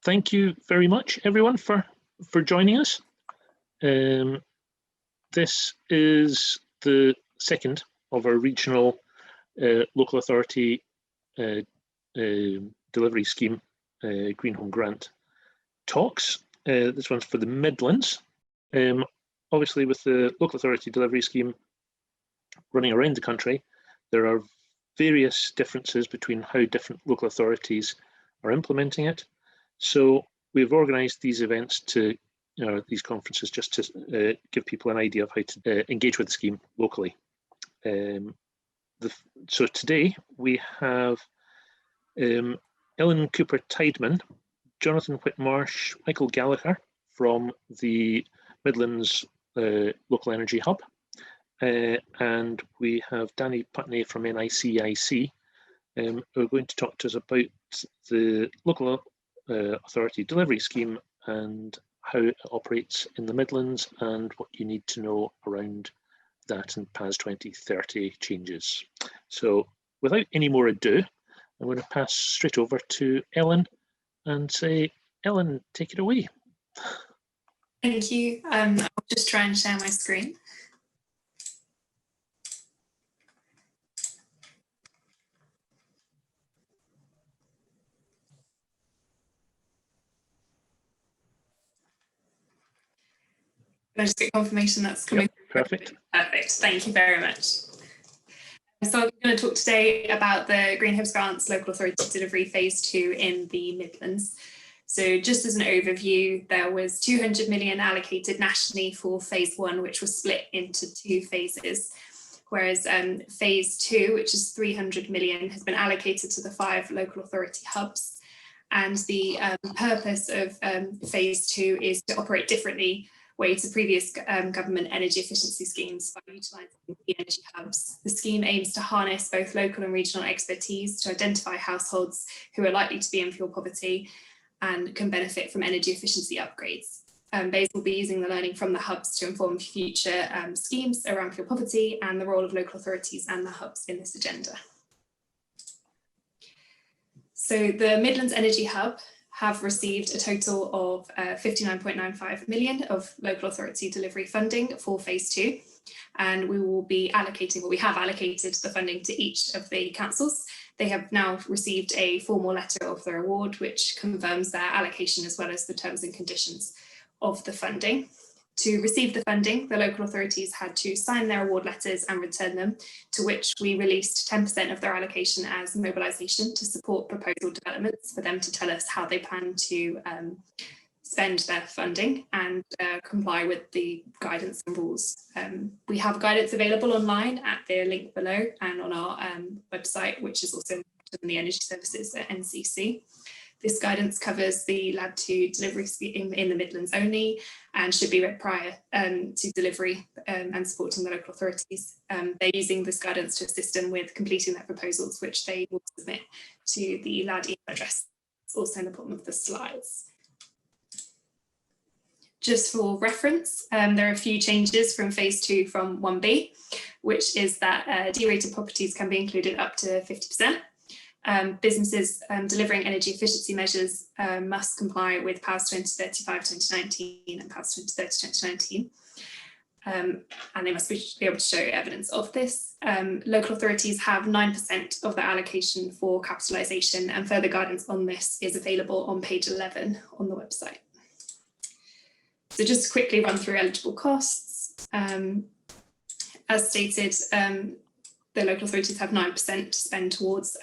thank you very much, everyone, for joining us. This is the second of our regional local authority delivery scheme Green Home Grant talks. This one's for the Midlands. Obviously, with the local authority delivery scheme running around the country, there are various differences between how different local authorities are implementing it. So we've organised these events to, these conferences just to give people an idea of how to engage with the scheme locally. So today we have Ellen Cooper-Tideman, Jonathan Whitmarsh, Michael Gallagher from the Midlands Local Energy Hub, and we have Danny Putney from NICIC, who are going to talk to us about the local authority delivery scheme and how it operates in the Midlands and what you need to know around that and PAS 2030 changes. So without any more ado, I'm going to pass straight over to Ellen and say, Ellen, take it away. Thank you. I'll just try and share my screen. Can I just get confirmation that's coming? Yep, perfect. Perfect. Thank you very much. So I'm going to talk today about the Green Hubs Grants Local Authority Delivery Phase 2 in the Midlands. So just as an overview, there was 200 million allocated nationally for Phase 1, which was split into 2 phases, whereas Phase 2, which is 300 million, has been allocated to the 5 local authority hubs. And the purpose of Phase 2 is to operate differently way to previous government energy efficiency schemes by utilising the energy hubs. The scheme aims to harness both local and regional expertise to identify households who are likely to be in fuel poverty and can benefit from energy efficiency upgrades. BEIS will be using the learning from the hubs to inform future schemes around fuel poverty and the role of local authorities and the hubs in this agenda. So the Midlands Energy Hub have received a total of 59.95 million of local authority delivery funding for Phase 2. And we will be allocating, well, we have allocated the funding to each of the councils. They have now received a formal letter of their award, which confirms their allocation as well as the terms and conditions of the funding. To receive the funding, the local authorities had to sign their award letters and return them, to which we released 10% of their allocation as mobilisation to support proposal developments for them to tell us how they plan to spend their funding and comply with the guidance and rules. We have guidance available online at the link below and on our website, which is also in the Energy Services at NCC. This guidance covers the LAD 2 delivery scheme in the Midlands only and should be read prior to delivery and supporting the local authorities. They're using this guidance to assist them with completing their proposals, which they will submit to the LAD email address, also in the bottom of the slides. Just for reference, there are a few changes from Phase 2 from 1B, which is that D-rated properties can be included up to 50%. Businesses delivering energy efficiency measures must comply with PAS 2035-2019 and PAS 2030-2019. And they must be able to show evidence of this. Local authorities have 9% of their allocation for capitalisation, and further guidance on this is available on page 11 on the website. So just to quickly run through eligible costs. As stated, the local authorities have 9% to spend towards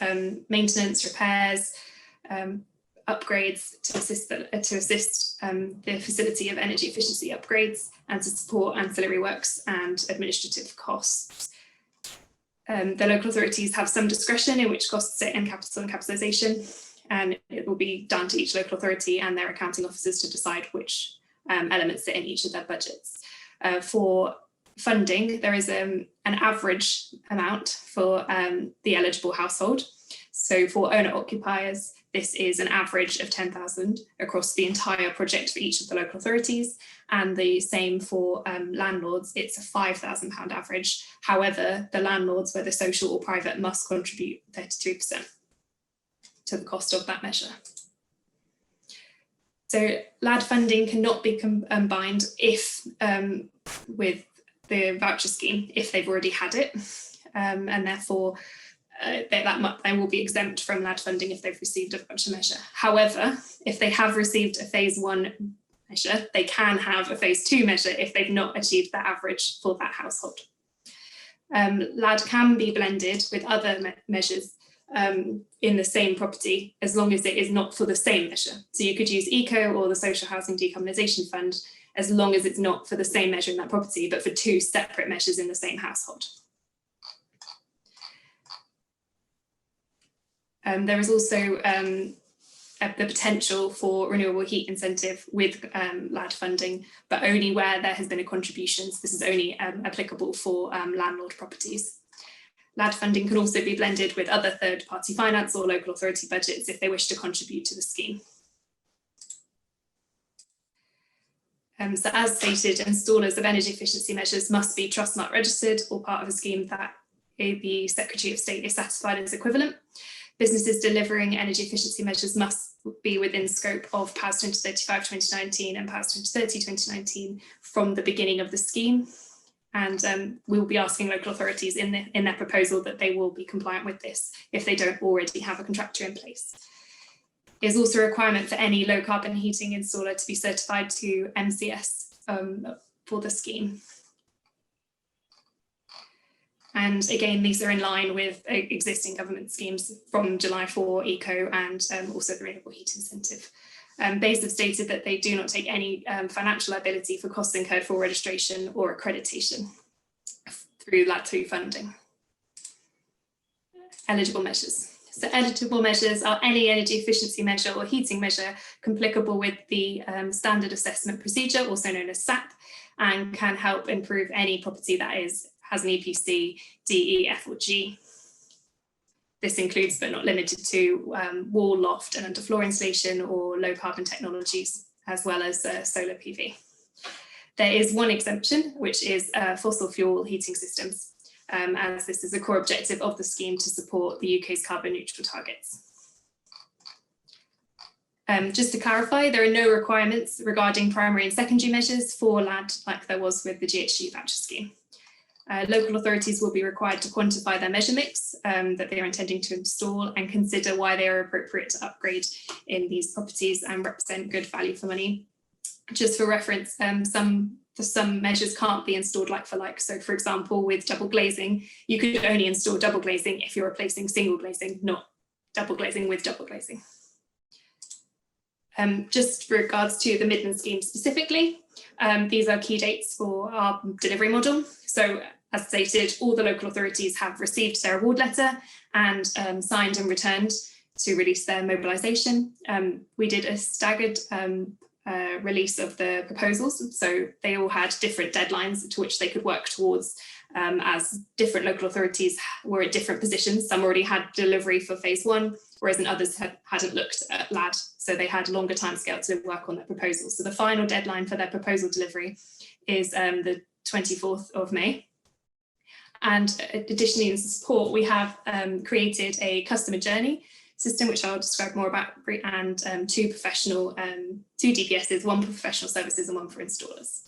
maintenance, repairs, upgrades to assist the facility of energy efficiency upgrades and to support ancillary works and administrative costs. The local authorities have some discretion in which costs sit in capital and capitalisation, and it will be down to each local authority and their accounting officers to decide which elements sit in each of their budgets. For funding, there is an average amount for the eligible household. So for owner occupiers, this is an average of 10,000 across the entire project for each of the local authorities, and the same for landlords. It's a £5,000 average. However, the landlords, whether social or private, must contribute 33% to the cost of that measure. So LAD funding cannot be combined if with the voucher scheme if they've already had it, and therefore they will be exempt from LAD funding if they've received a voucher measure. However, if they have received a phase 1 measure, they can have a phase 2 measure if they've not achieved that average for that household. LAD can be blended with other measures in the same property as long as it is not for the same measure. So you could use ECO or the Social Housing Decarbonisation Fund as long as it's not for the same measure in that property, but for 2 separate measures in the same household. There is also the potential for renewable heat incentive with LAD funding, but only where there has been a contribution. So this is only applicable for landlord properties. LAD funding can also be blended with other third-party finance or local authority budgets if they wish to contribute to the scheme. So as stated, installers of energy efficiency measures must be Trustmark registered or part of a scheme that the Secretary of State is satisfied as equivalent. Businesses delivering energy efficiency measures must be within scope of PAS 2035 2019 and PAS 2030 2019 from the beginning of the scheme. And we will be asking local authorities in their proposal that they will be compliant with this if they don't already have a contractor in place. There's also a requirement for any low carbon heating installer to be certified to MCS for the scheme. And again, these are in line with existing government schemes from July 4 ECO and also the renewable heat incentive. BEIS have stated that they do not take any financial liability for costs incurred for registration or accreditation through LAD2 funding. Eligible measures. So eligible measures are any energy efficiency measure or heating measure applicable with the standard assessment procedure, also known as SAP, and can help improve any property that has an EPC D, E, F or G. This includes but not limited to wall, loft and underfloor insulation or low carbon technologies, as well as solar PV. There is one exemption, which is fossil fuel heating systems, as this is a core objective of the scheme to support the UK's carbon neutral targets. Just to clarify, there are no requirements regarding primary and secondary measures for LAD like there was with the GHG voucher scheme. Local authorities will be required to quantify their measure mix that they are intending to install and consider why they are appropriate to upgrade in these properties and represent good value for money. Just for reference, some measures can't be installed like for like. So for example, with double glazing, you could only install double glazing if you're replacing single glazing, not double glazing with double glazing. Just with regards to the Midlands scheme specifically, these are key dates for our delivery model. So as stated, all the local authorities have received their award letter and signed and returned to release their mobilisation. We did a staggered release of the proposals, so they all had different deadlines to which they could work towards, as different local authorities were at different positions. Some already had delivery for phase 1, whereas others hadn't looked at LAD, so they had a longer timescale to work on their proposals. So the final deadline for their proposal delivery is the 24th of May. And additionally, in support, we have created a customer journey system, which I'll describe more about, and two DPSs, one for professional services and one for installers.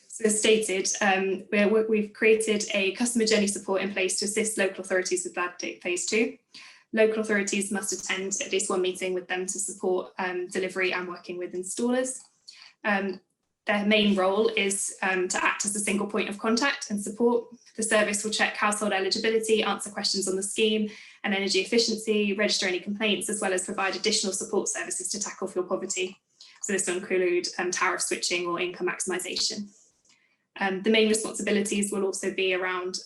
So as stated, we've created a customer journey support in place to assist local authorities with LAD phase 2. Local authorities must attend at least one meeting with them to support delivery and working with installers. Their main role is to act as a single point of contact and support. The service will check household eligibility, answer questions on the scheme and energy efficiency, register any complaints, as well as provide additional support services to tackle fuel poverty. So this will include tariff switching or income maximisation. The main responsibilities will also be around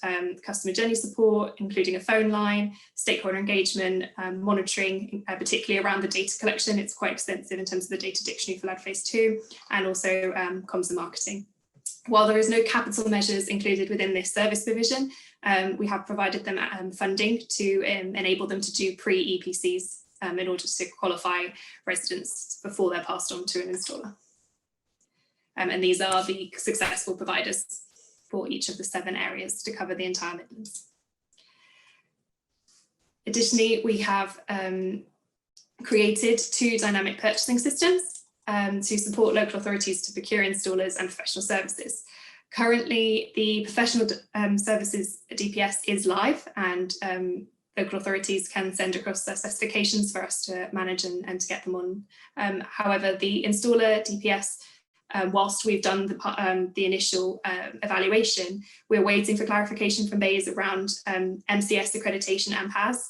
customer journey support, including a phone line, stakeholder engagement, monitoring, particularly around the data collection. It's quite extensive in terms of the data dictionary for LAD phase 2, and also comms and marketing. While there is no capital measures included within this service provision, we have provided them funding to enable them to do pre-EPCs in order to qualify residents before they're passed on to an installer. And these are the successful providers for each of the 7 areas to cover the entire Midlands. Additionally, we have created 2 dynamic purchasing systems to support local authorities to procure installers and professional services. Currently, the professional services DPS is live, and local authorities can send across their specifications for us to manage and to get them on. However, the installer DPS, whilst we've done the initial evaluation, we're waiting for clarification from BEIS around MCS accreditation and PAS.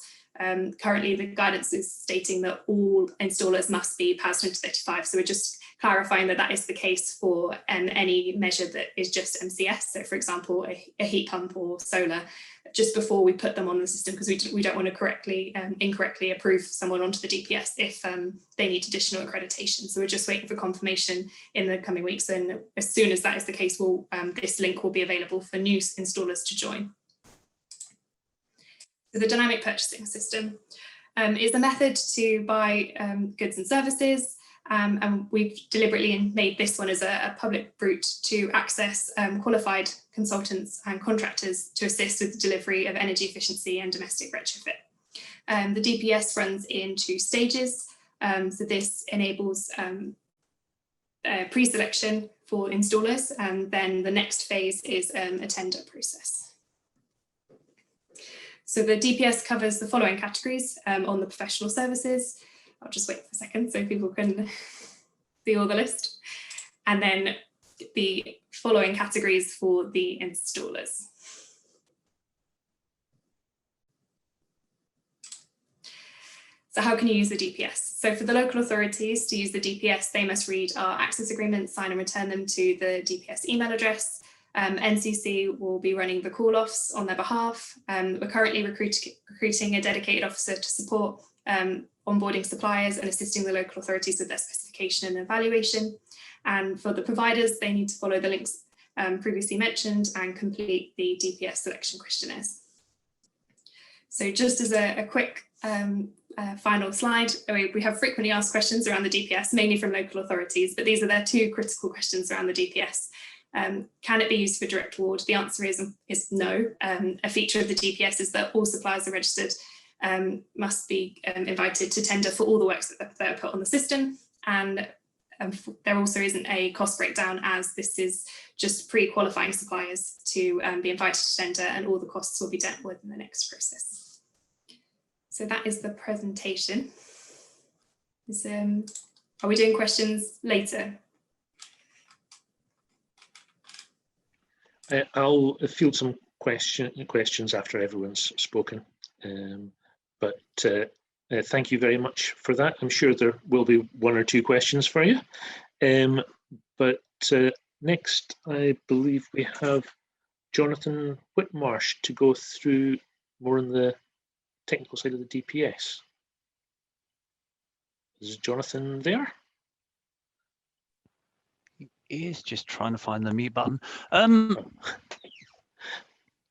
Currently, the guidance is stating that all installers must be PAS 2035, so we're just clarifying that that is the case for any measure that is just MCS. So, for example, a heat pump or solar, just before we put them on the system, because we don't want to incorrectly approve someone onto the DPS if they need additional accreditation. So we're just waiting for confirmation in the coming weeks, and as soon as that is the case, this link will be available for new installers to join. So the dynamic purchasing system is a method to buy goods and services, and we've deliberately made this one as a public route to access qualified consultants and contractors to assist with the delivery of energy efficiency and domestic retrofit. The DPS runs in 2 stages, so this enables pre-selection for installers, and then the next phase is a tender process. So the DPS covers the following categories on the professional services. I'll just wait for a second so people can see all the list. And then the following categories for the installers. So how can you use the DPS? So for the local authorities to use the DPS, they must read our access agreements, sign and return them to the DPS email address. NCC will be running the call-offs on their behalf. We're currently recruiting a dedicated officer to support onboarding suppliers and assisting the local authorities with their specification and evaluation. And for the providers, they need to follow the links previously mentioned and complete the DPS selection questionnaires. So just as a quick final slide, we have frequently asked questions around the DPS, mainly from local authorities, but these are their 2 critical questions around the DPS. Can it be used for direct award? The answer is no. A feature of the DPS is that all suppliers are registered must be invited to tender for all the works that are put on the system, and there also isn't a cost breakdown, as this is just pre-qualifying suppliers to be invited to tender, and all the costs will be dealt with in the next process. So that is the presentation. Are we doing questions later? I'll field some questions after everyone's spoken, but thank you very much for that. I'm sure there will be 1 or 2 questions for you. But next, I believe we have Jonathan Whitmarsh to go through more on the technical side of the DPS. Is Jonathan there? He is just trying to find the mute button.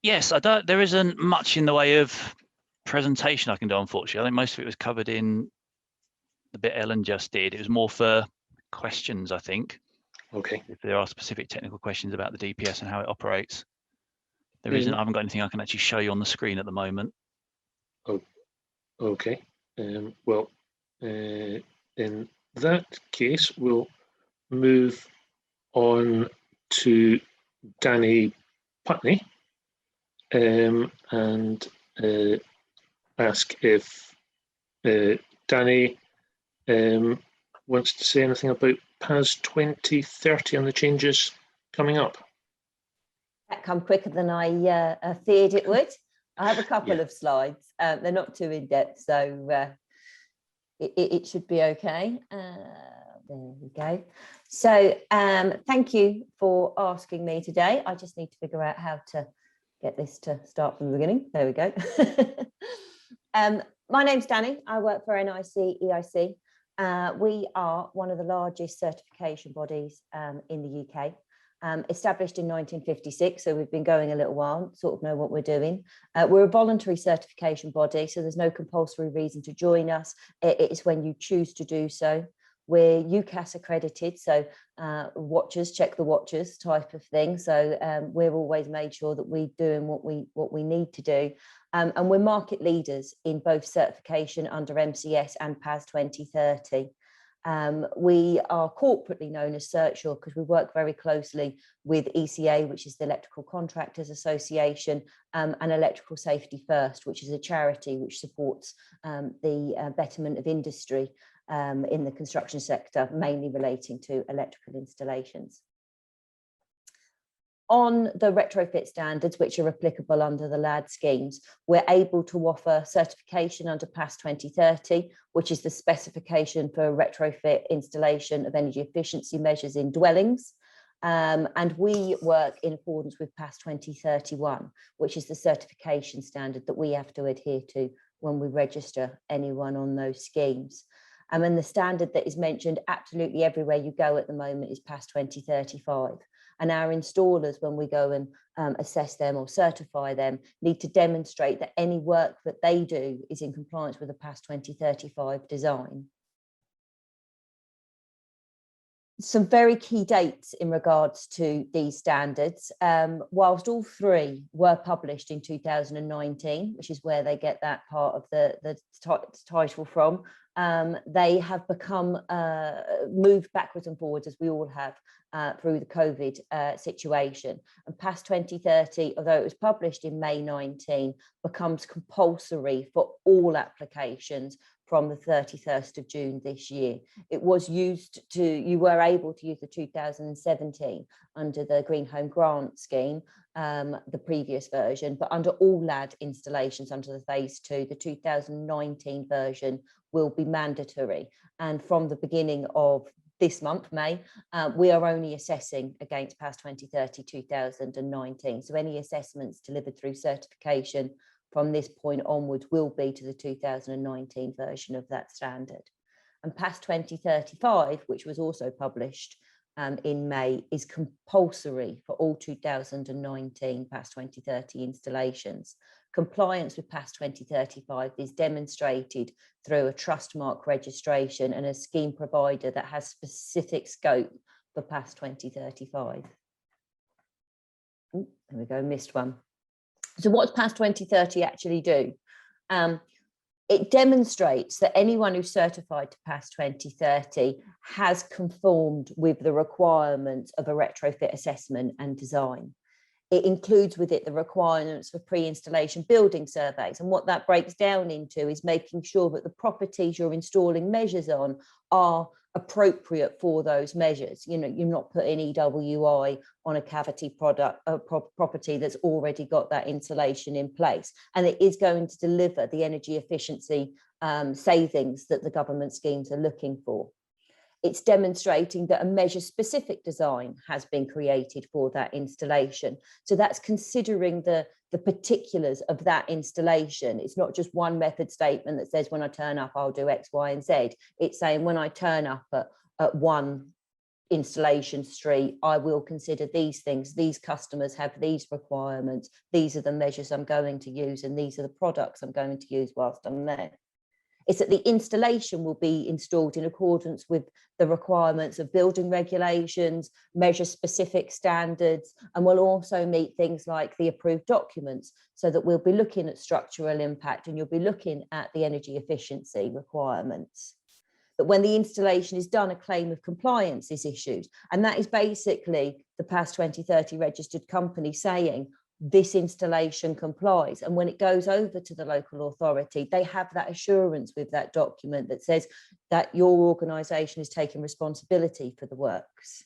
Yes, there isn't much in the way of presentation I can do, unfortunately. I think most of it was covered in the bit Ellen just did. It was more for questions, I think. Okay. If there are specific technical questions about the DPS and how it operates. There isn't. I haven't got anything I can actually show you on the screen at the moment. Oh, okay. Well, in that case, we'll move on to Danny Putney and ask if Danny wants to say anything about PAS 2030 and the changes coming up. That come quicker than I feared it would. I have a couple of slides. They're not too in-depth, so it should be okay. There we go. So thank you for asking me today. I just need to figure out how to get this to start from the beginning. There we go. My name's Danny. I work for NIC EIC. We are one of the largest certification bodies in the UK. Established in 1956, so we've been going a little while, sort of know what we're doing. We're a voluntary certification body, so there's no compulsory reason to join us. It is when you choose to do so. We're UCAS accredited, so watchers, check the watchers type of thing. So we're always made sure that we're doing what we need to do. And we're market leaders in both certification under MCS and PAS 2030. We are corporately known as CertSure because we work very closely with ECA, which is the Electrical Contractors Association, and Electrical Safety First, which is a charity which supports the betterment of industry in the construction sector, mainly relating to electrical installations. On the retrofit standards, which are applicable under the LAD schemes, we're able to offer certification under PAS 2030, which is the specification for retrofit installation of energy efficiency measures in dwellings. And we work in accordance with PAS 2031, which is the certification standard that we have to adhere to when we register anyone on those schemes. And the standard that is mentioned absolutely everywhere you go at the moment is PAS 2035. And our installers, when we go and assess them or certify them, need to demonstrate that any work that they do is in compliance with the PAS 2035 design. Some very key dates in regards to these standards. Whilst all three were published in 2019, which is where they get that part of the title from, they have become moved backwards and forwards, as we all have, through the COVID situation. And PAS 2030, although it was published in May 19, becomes compulsory for all applications from the 31st of June this year. It was used to, you were able to use the 2017 under the Green Home Grant Scheme, the previous version, but under all LAD installations under the phase 2, the 2019 version will be mandatory. And from the beginning of this month, May, we are only assessing against PAS 2030 2019. So any assessments delivered through certification from this point onwards will be to the 2019 version of that standard. And PAS 2035, which was also published in May, is compulsory for all 2019 PAS 2030 installations. Compliance with PAS 2035 is demonstrated through a trust mark registration and a scheme provider that has specific scope for PAS 2035. Ooh, there we go, missed one. So what does PAS 2030 actually do? It demonstrates that anyone who's certified to PAS 2030 has conformed with the requirements of a retrofit assessment and design. It includes with it the requirements for pre-installation building surveys. And what that breaks down into is making sure that the properties you're installing measures on are appropriate for those measures. You know, you're not putting EWI on a cavity property that's already got that insulation in place. And it is going to deliver the energy efficiency savings that the government schemes are looking for. It's demonstrating that a measure-specific design has been created for that installation. So that's considering the particulars of that installation. It's not just one method statement that says when I turn up, I'll do X, Y, and Z. It's saying when I turn up at one installation street, I will consider these things. These customers have these requirements. These are the measures I'm going to use, and these are the products I'm going to use whilst I'm there. It's that the installation will be installed in accordance with the requirements of building regulations, measure-specific standards, and will also meet things like the approved documents, so that we'll be looking at structural impact and you'll be looking at the energy efficiency requirements. But when the installation is done, a claim of compliance is issued. And that is basically the PAS 2030 registered company saying, this installation complies. And when it goes over to the local authority, they have that assurance with that document that says that your organisation is taking responsibility for the works.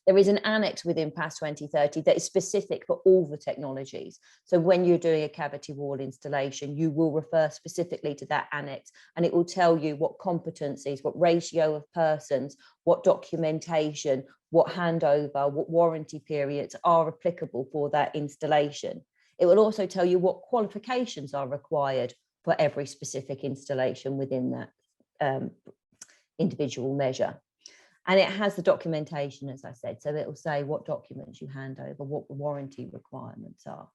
There is an annex within PAS 2030 that is specific for all the technologies. So when you're doing a cavity wall installation, you will refer specifically to that annex, and it will tell you what competencies, what ratio of persons, what documentation, what handover, what warranty periods are applicable for that installation. It will also tell you what qualifications are required for every specific installation within that individual measure. And it has the documentation, as I said, so it will say what documents you hand over, what the warranty requirements are.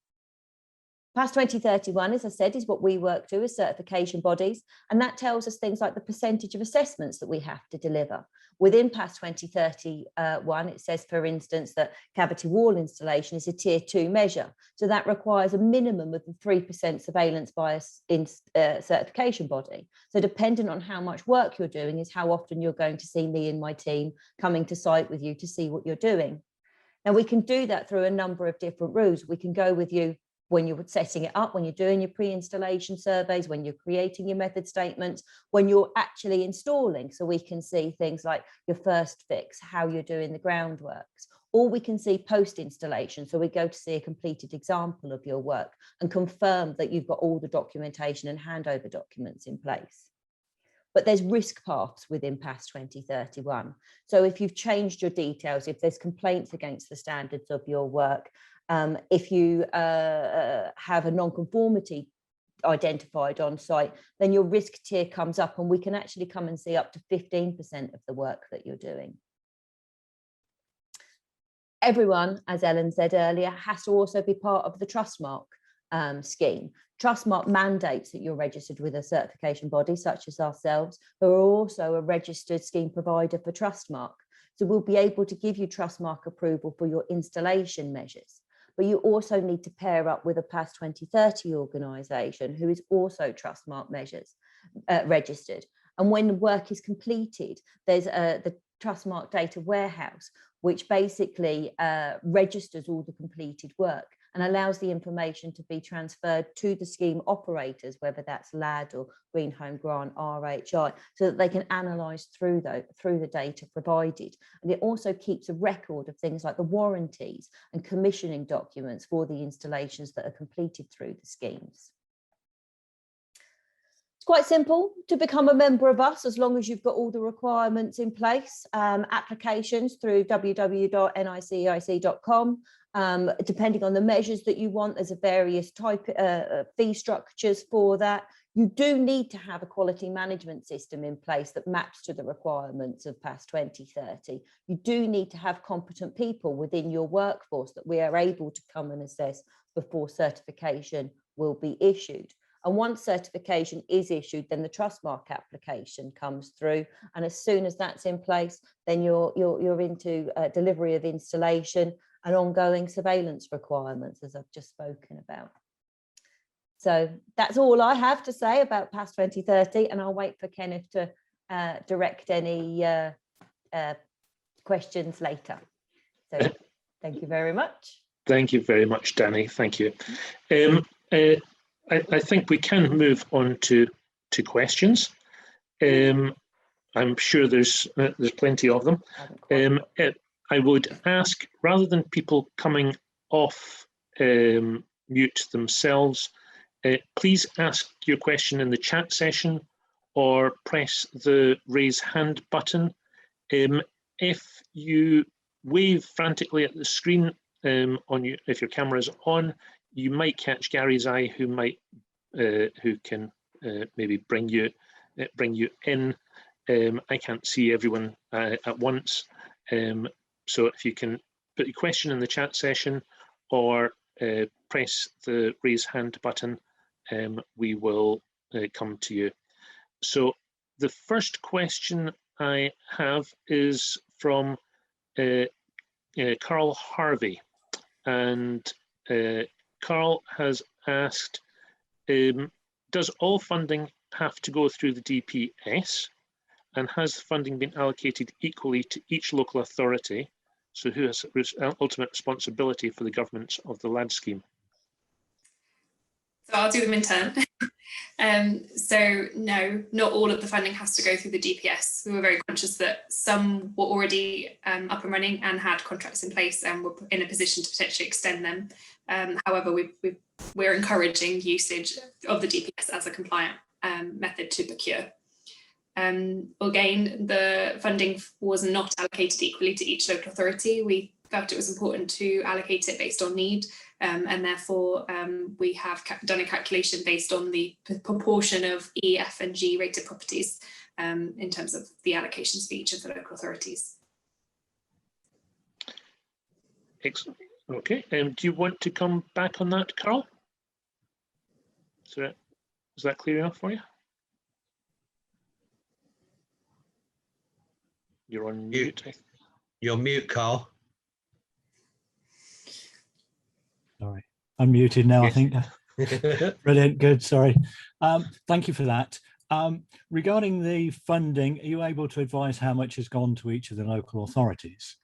PAS 2031, as I said, is what we work to as certification bodies, and that tells us things like the percentage of assessments that we have to deliver. Within PAS 2031, it says, for instance, that cavity wall installation is a tier 2 measure. So that requires a minimum of the 3% surveillance bias in certification body. So depending on how much work you're doing is how often you're going to see me and my team coming to site with you to see what you're doing. Now, we can do that through a number of different routes. We can go with you when you're setting it up, when you're doing your pre-installation surveys, when you're creating your method statements, when you're actually installing. So we can see things like your first fix, how you're doing the groundworks, or we can see post-installation. So we go to see a completed example of your work and confirm that you've got all the documentation and handover documents in place. But there's risk paths within PAS 2031. So if you've changed your details, if there's complaints against the standards of your work, if you have a non-conformity identified on site, then your risk tier comes up, and we can actually come and see up to 15% of the work that you're doing. Everyone, as Ellen said earlier, has to also be part of the Trustmark scheme. Trustmark mandates that you're registered with a certification body such as ourselves, who are also a registered scheme provider for Trustmark. So we'll be able to give you Trustmark approval for your installation measures. But you also need to pair up with a PAS 2030 organisation who is also Trustmark measures registered. And when the work is completed, there's the Trustmark data warehouse, which basically registers all the completed work and allows the information to be transferred to the scheme operators, whether that's LAD or Green Home Grant, RHI, so that they can analyse through the data provided. And it also keeps a record of things like the warranties and commissioning documents for the installations that are completed through the schemes. It's quite simple to become a member of us, as long as you've got all the requirements in place. Applications through www.niceic.com. Depending on the measures that you want, there's a various type fee structures for that. You do need to have a quality management system in place that maps to the requirements of PAS 2030. You do need to have competent people within your workforce that we are able to come and assess before certification will be issued. And once certification is issued, then the Trustmark application comes through. And as soon as that's in place, then you're into delivery of installation and ongoing surveillance requirements, as I've just spoken about. So that's all I have to say about PAS 2030, and I'll wait for Kenneth to direct any questions later. So thank you very much. Thank you very much, Danny. Thank you. I think we can move on to questions. I'm sure there's plenty of them. I would ask, rather than people coming off mute themselves, please ask your question in the chat session or press the raise hand button. If you wave frantically at the screen if your camera is on, you might catch Gary's eye, who can maybe bring you in. I can't see everyone at once. So if you can put your question in the chat session or press the raise hand button, we will come to you. So the first question I have is from Carl Harvey, and Carl has asked, does all funding have to go through the DPS, and has the funding been allocated equally to each local authority? So who has ultimate responsibility for the governance of the LAD scheme? So I'll do them in turn. So no, not all of the funding has to go through the DPS. We were very conscious that some were already up and running and had contracts in place and were in a position to potentially extend them. However, we're encouraging usage of the DPS as a compliant method to procure. Again, the funding was not allocated equally to each local authority. We felt it was important to allocate it based on need, and therefore we have done a calculation based on the proportion of E, F and G rated properties in terms of the allocations for each of the local authorities. Excellent. Okay, do you want to come back on that, Carl? So is that clear enough for you? You're on mute. You're mute, Carl. Sorry, unmuted now, I Yes. think. Brilliant, good, sorry. Thank you for that. Regarding the funding, are you able to advise how much has gone to each of the local authorities?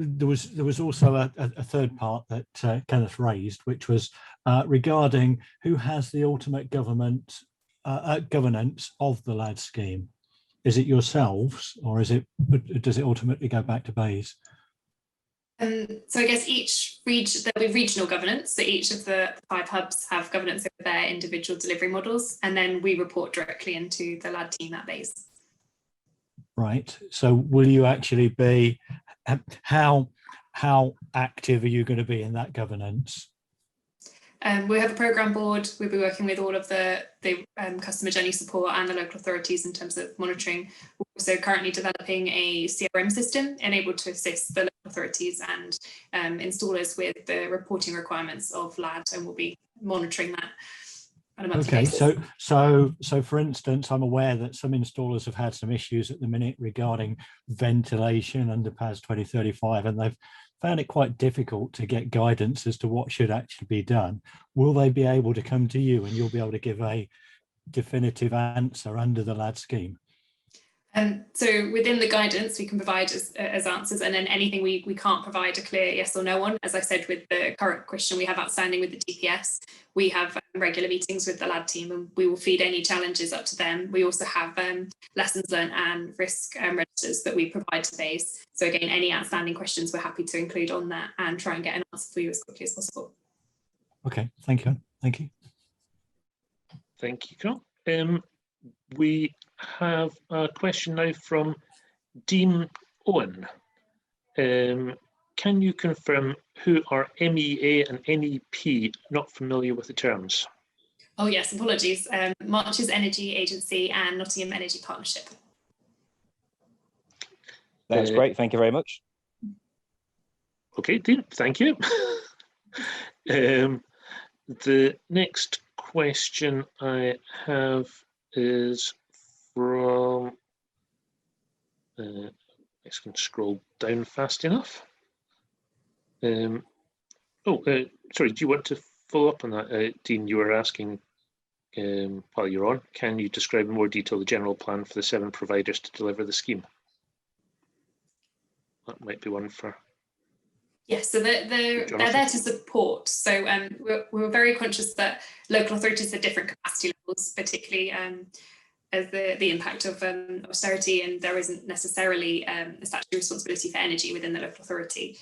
There was also a third part that Kenneth raised, which was regarding who has the ultimate governance of the LAD scheme. Is it yourselves, or does it ultimately go back to BEIS? So I guess there'll be regional governance. So each of the 5 hubs have governance over their individual delivery models, and then we report directly into the LAD team at BEIS. Right. So will you actually be, how active are you going to be in that governance? We have a programme board. We'll be working with all of the customer journey support and the local authorities in terms of monitoring. We're also currently developing a CRM system enabled to assist the local authorities and installers with the reporting requirements of LAD, and we'll be monitoring that on a monthly basis. Okay, so for instance, I'm aware that some installers have had some issues at the minute regarding ventilation under PAS 2035, and they've found it quite difficult to get guidance as to what should actually be done. Will they be able to come to you and you'll be able to give a definitive answer under the LAD scheme? So within the guidance we can provide as answers, and then anything we can't provide a clear yes or no on. As I said, with the current question we have outstanding with the DPS, we have regular meetings with the LAD team and we will feed any challenges up to them. We also have lessons learned and risk registers that we provide to BEIS. So again, any outstanding questions we're happy to include on that and try and get an answer for you as quickly as possible. Okay, thank you. Thank you. Thank you, Carl. We have a question now from Dean Owen. Can you confirm who are MEA and NEP? Not familiar with the terms. Oh yes, apologies. Marches Energy Agency and Nottingham Energy Partnership. That's great. Thank you very much. Okay, Dean, thank you. The next question I have is from, I just can scroll down fast enough. Sorry, do you want to follow up on that, Dean? You were asking while you're on, can you describe in more detail the general plan for the 7 providers to deliver the scheme? That might be one for... Yes, so they're there to support. So we're very conscious that local authorities have different capacity levels, particularly as the impact of austerity, and there isn't necessarily a statutory responsibility for energy within the local authority.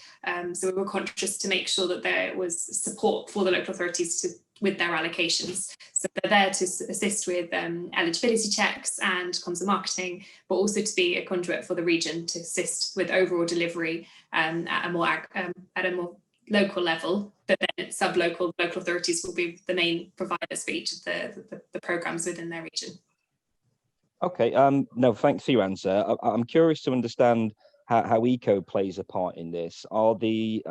So we were conscious to make sure that there was support for the local authorities with their allocations. So they're there to assist with eligibility checks and comms and marketing, but also to be a conduit for the region to assist with overall delivery at a more local level. But then sub-local local authorities will be the main providers for each of the programmes within their region. Okay, no, thanks for your answer. I'm curious to understand how ECO plays a part in this. Are the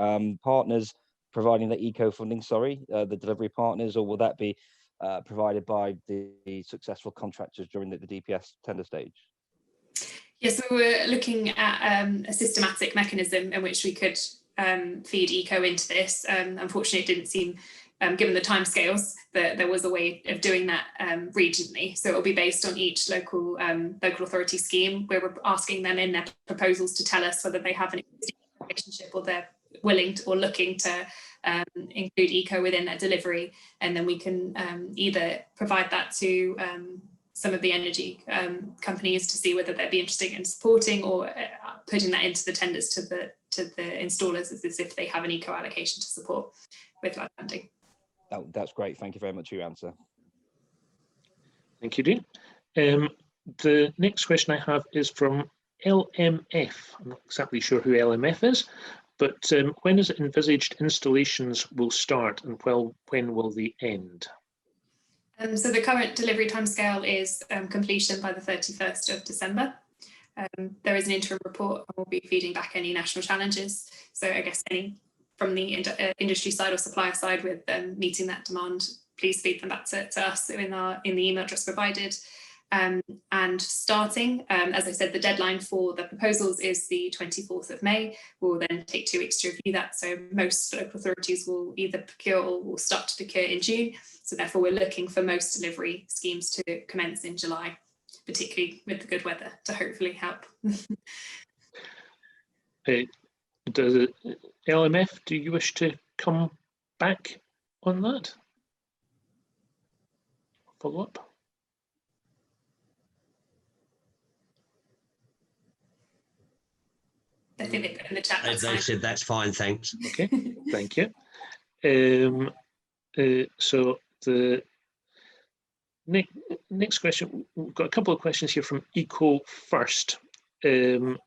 partners providing the ECO funding, the delivery partners, or will that be provided by the successful contractors during the DPS tender stage? Yes, we were looking at a systematic mechanism in which we could feed ECO into this. Unfortunately, it didn't seem, given the timescales, that there was a way of doing that regionally. So it will be based on each local authority scheme, where we're asking them in their proposals to tell us whether they have an existing relationship or they're willing to, or looking to include ECO within their delivery, and then we can either provide that to some of the energy companies to see whether they'd be interested in supporting, or putting that into the tenders to the installers as if they have an ECO allocation to support with LAD funding. Oh, that's great. Thank you very much for your answer. Thank you, Dean. The next question I have is from LMF. I'm not exactly sure who LMF is, but when is it envisaged installations will start, and when will they end? So the current delivery timescale is completion by the 31st of December. There is an interim report, and we'll be feeding back any national challenges. So I guess any from the industry side or supplier side with meeting that demand, please feed them back to us in the email address provided. And starting, as I said, the deadline for the proposals is the 24th of May. We'll then take 2 weeks to review that. So most local authorities will either procure or will start to procure in June. So therefore, we're looking for most delivery schemes to commence in July, particularly with the good weather, to hopefully help. Does LMF, do you wish to come back on that? Follow up? I think they put in the chat. They said that's fine, thanks. Okay, thank you. So the next question, we've got a couple of questions here from Eco First. Is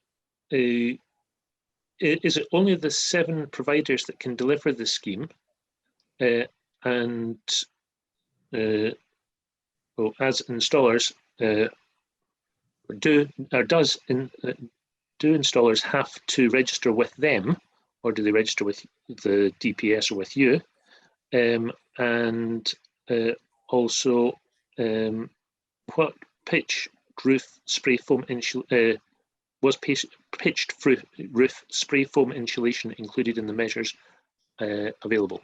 it only the 7 providers that can deliver the scheme? And well, as installers, do installers have to register with them, or do they register with the DPS or with you? And also, what pitch roof spray foam was pitched roof spray foam insulation included in the measures available?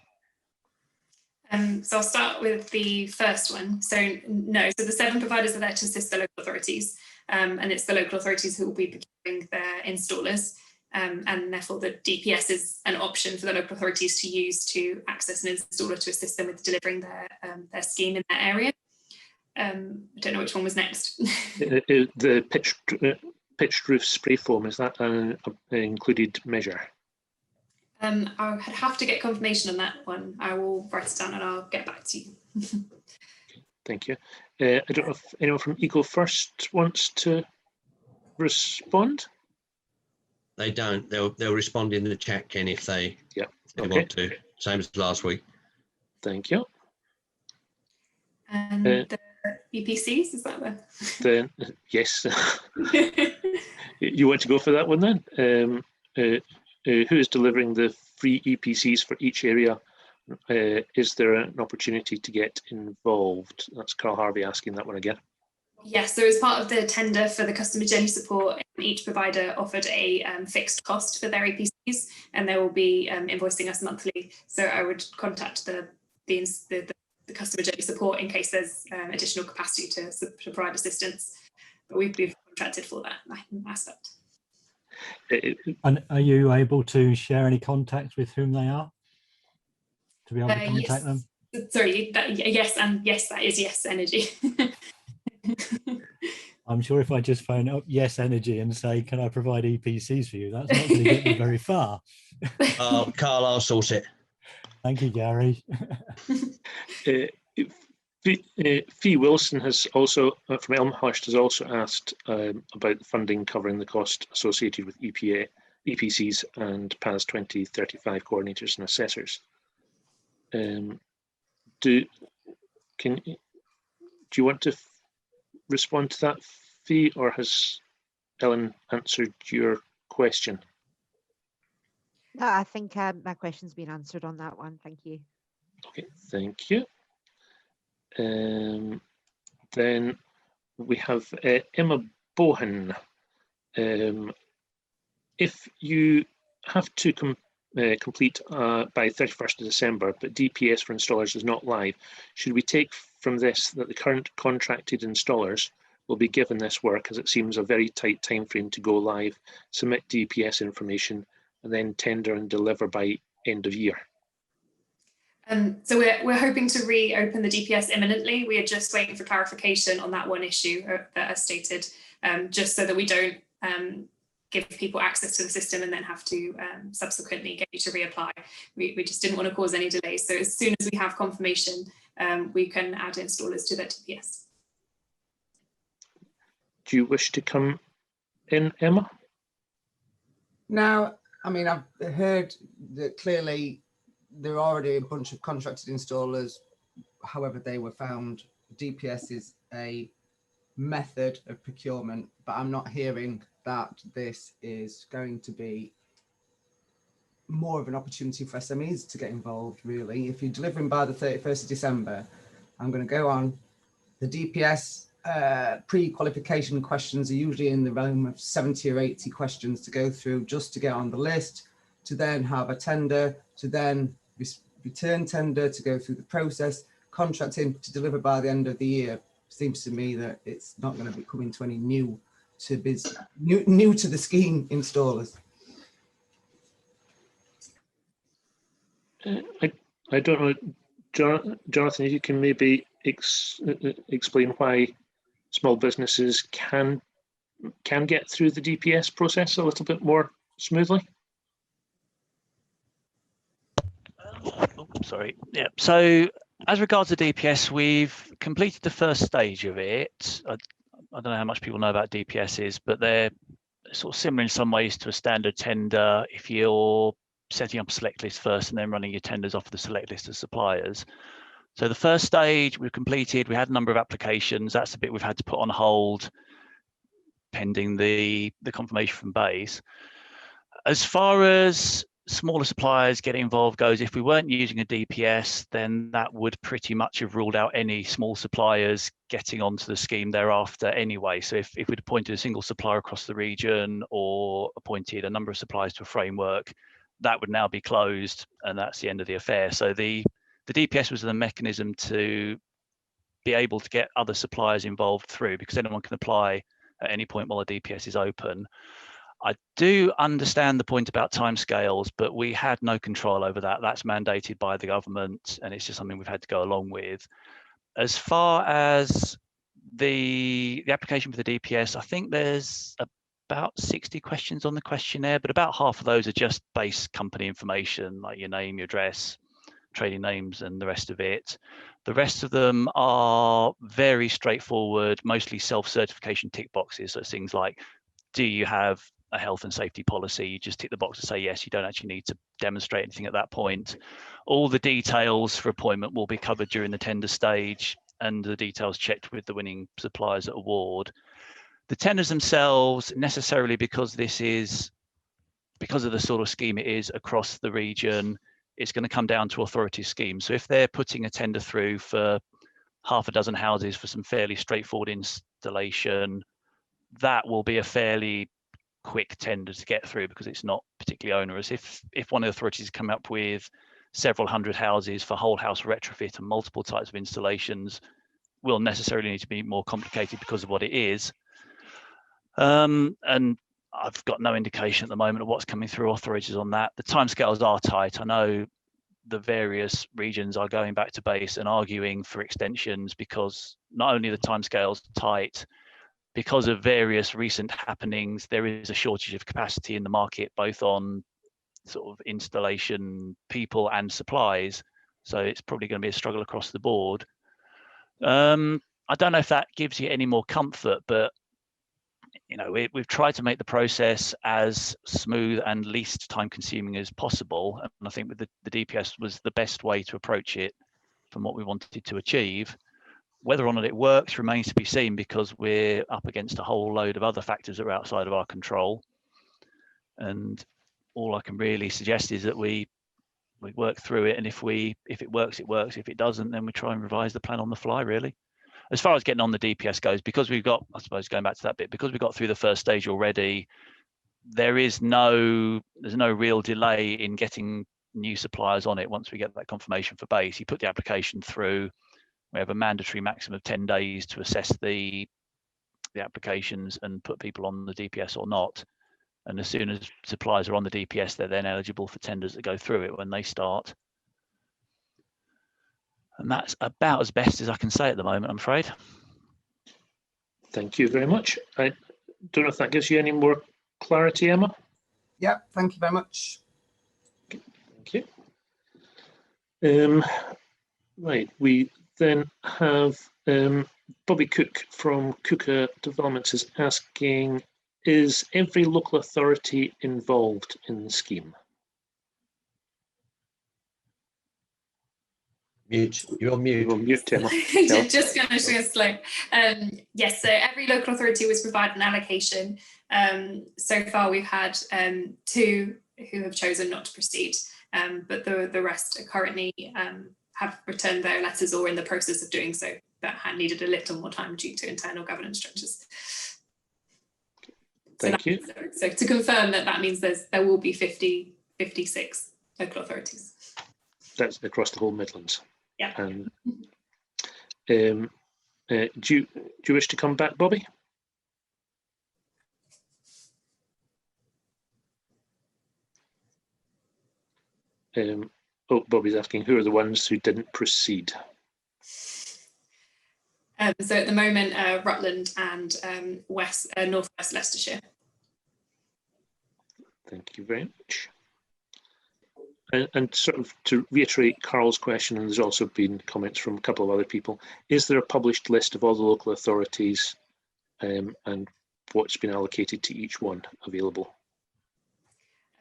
So I'll start with the first one. So no, so the 7 providers are there to assist the local authorities, and it's the local authorities who will be procuring their installers, and therefore the DPS is an option for the local authorities to use to access an installer to assist them with delivering their scheme in that area. I don't know which one was next. The pitched roof spray foam, is that an included measure? I'll have to get confirmation on that one. I will write it down and I'll get back to you. Thank you. I don't know if anyone from Eco First wants to respond. They don't. They'll respond in the chat, Ken, if they want to. Same as last week. Thank you. And the EPCs, is that the? Yes. You want to go for that one then? Who is delivering the free EPCs for each area? Is there an opportunity to get involved? That's Carl Harvey asking that one again. Yes, so as part of the tender for the customer journey support, each provider offered a fixed cost for their EPCs, and they will be invoicing us monthly. So I would contact the customer journey support in case there's additional capacity to provide assistance. But we've contracted for that aspect. And are you able to share any contacts with whom they are to be able to contact them? Sorry, yes, and yes, that is Yes Energy. I'm sure if I just phone up Yes Energy and say, can I provide EPCs for you? That's not going to get me very far. Oh, Carl, I'll sort it. Thank you, Gary. Fee Wilson has also, from Elmhurst, has also asked about the funding covering the cost associated with EPCs and PAS 2035 coordinators and assessors. Do you want to respond to that, Fee, or has Ellen answered your question? No, I think my question's been answered on that one. Thank you. Okay, thank you. Then we have Emma Bohan. If you have to complete by 31st of December, but DPS for installers is not live, should we take from this that the current contracted installers will be given this work, as it seems a very tight time frame to go live, submit DPS information, and then tender and deliver by end of year? So we're hoping to reopen the DPS imminently. We are just waiting for clarification on that one issue that I stated, just so that we don't give people access to the system and then have to subsequently get you to reapply. We just didn't want to cause any delays. So as soon as we have confirmation, we can add installers to that DPS. Do you wish to come in, Emma? Now, I mean, I've heard that clearly there are already a bunch of contracted installers, however they were found. DPS is a method of procurement, but I'm not hearing that this is going to be more of an opportunity for SMEs to get involved, really. If you're delivering by the 31st of December, I'm going to go on. The DPS pre-qualification questions are usually in the realm of 70 or 80 questions to go through just to get on the list, to then have a tender, to then return tender, to go through the process, contracting to deliver by the end of the year. Seems to me that it's not going to be coming to any new to the scheme installers. I don't know, Jonathan, you can maybe explain why small businesses can get through the DPS process a little bit more smoothly. Oh, sorry. Yeah. So as regards to DPS, we've completed the first stage of it. I don't know how much people know about DPSs, but they're sort of similar in some ways to a standard tender if you're setting up a select list first and then running your tenders off the select list of suppliers. So the first stage we've completed, we had a number of applications. That's the bit we've had to put on hold pending the confirmation from BASE. As far as smaller suppliers getting involved goes, if we weren't using a DPS, then that would pretty much have ruled out any small suppliers getting onto the scheme thereafter anyway. So if we'd appointed a single supplier across the region or appointed a number of suppliers to a framework, that would now be closed and that's the end of the affair. So the DPS was the mechanism to be able to get other suppliers involved through, because anyone can apply at any point while the DPS is open. I do understand the point about timescales, but we had no control over that. That's mandated by the government, and it's just something we've had to go along with. As far as the application for the DPS, I think there's about 60 questions on the questionnaire, but about half of those are just base company information, like your name, your address, trading names, and the rest of it. The rest of them are very straightforward, mostly self-certification tick boxes. So it's things like, do you have a health and safety policy? You just tick the box to say yes. You don't actually need to demonstrate anything at that point. All the details for appointment will be covered during the tender stage, and the details checked with the winning suppliers at award. The tenders themselves, necessarily because of the sort of scheme it is across the region, it's going to come down to authority schemes. So if they're putting a tender through for half a dozen houses for some fairly straightforward installation, that will be a fairly quick tender to get through because it's not particularly onerous. If one of the authorities come up with several hundred houses for whole house retrofit and multiple types of installations, will necessarily need to be more complicated because of what it is. And I've got no indication at the moment of what's coming through authorities on that. The timescales are tight. I know the various regions are going back to base and arguing for extensions because not only the timescales tight, because of various recent happenings, there is a shortage of capacity in the market, both on sort of installation people and supplies. So it's probably going to be a struggle across the board. I don't know if that gives you any more comfort, but you know, we've tried to make the process as smooth and least time consuming as possible. And I think with the DPS was the best way to approach it from what we wanted to achieve. Whether or not it works remains to be seen because we're up against a whole load of other factors that are outside of our control. And all I can really suggest is that we work through it. And if it works, it works. If it doesn't, then we try and revise the plan on the fly, really. As far as getting on the DPS goes, because we've got, I suppose going back to that bit, because we got through the first stage already, there's no real delay in getting new suppliers on it once we get that confirmation for base. You put the application through, we have a mandatory maximum of 10 days to assess the applications and put people on the DPS or not. And as soon as suppliers are on the DPS, they're then eligible for tenders that go through it when they start. And that's about as best as I can say at the moment, I'm afraid. Thank you very much. I don't know if that gives you any more clarity, Emma. Yeah, thank you very much. Okay, thank you. Right, we then have Bobby Cook from Cooker Developments is asking, is every local authority involved in the scheme? Mute. You're on mute. You're on mute, Emma. Just going to show slow. Yes, so every local authority was provided an allocation. So far, we've had 2 who have chosen not to proceed, but the rest are currently have returned their letters or in the process of doing so. That had needed a little more time due to internal governance structures. Thank you. So to confirm that means there will be 56 local authorities. That's across the whole Midlands. Yeah. And do you wish to come back, Bobby? Oh, Bobby's asking who are the ones who didn't proceed. So at the moment, Rutland and North West Leicestershire. Thank you very much. And sort of to reiterate Carl's question, and there's also been comments from a couple of other people, is there a published list of all the local authorities and what's been allocated to each one available?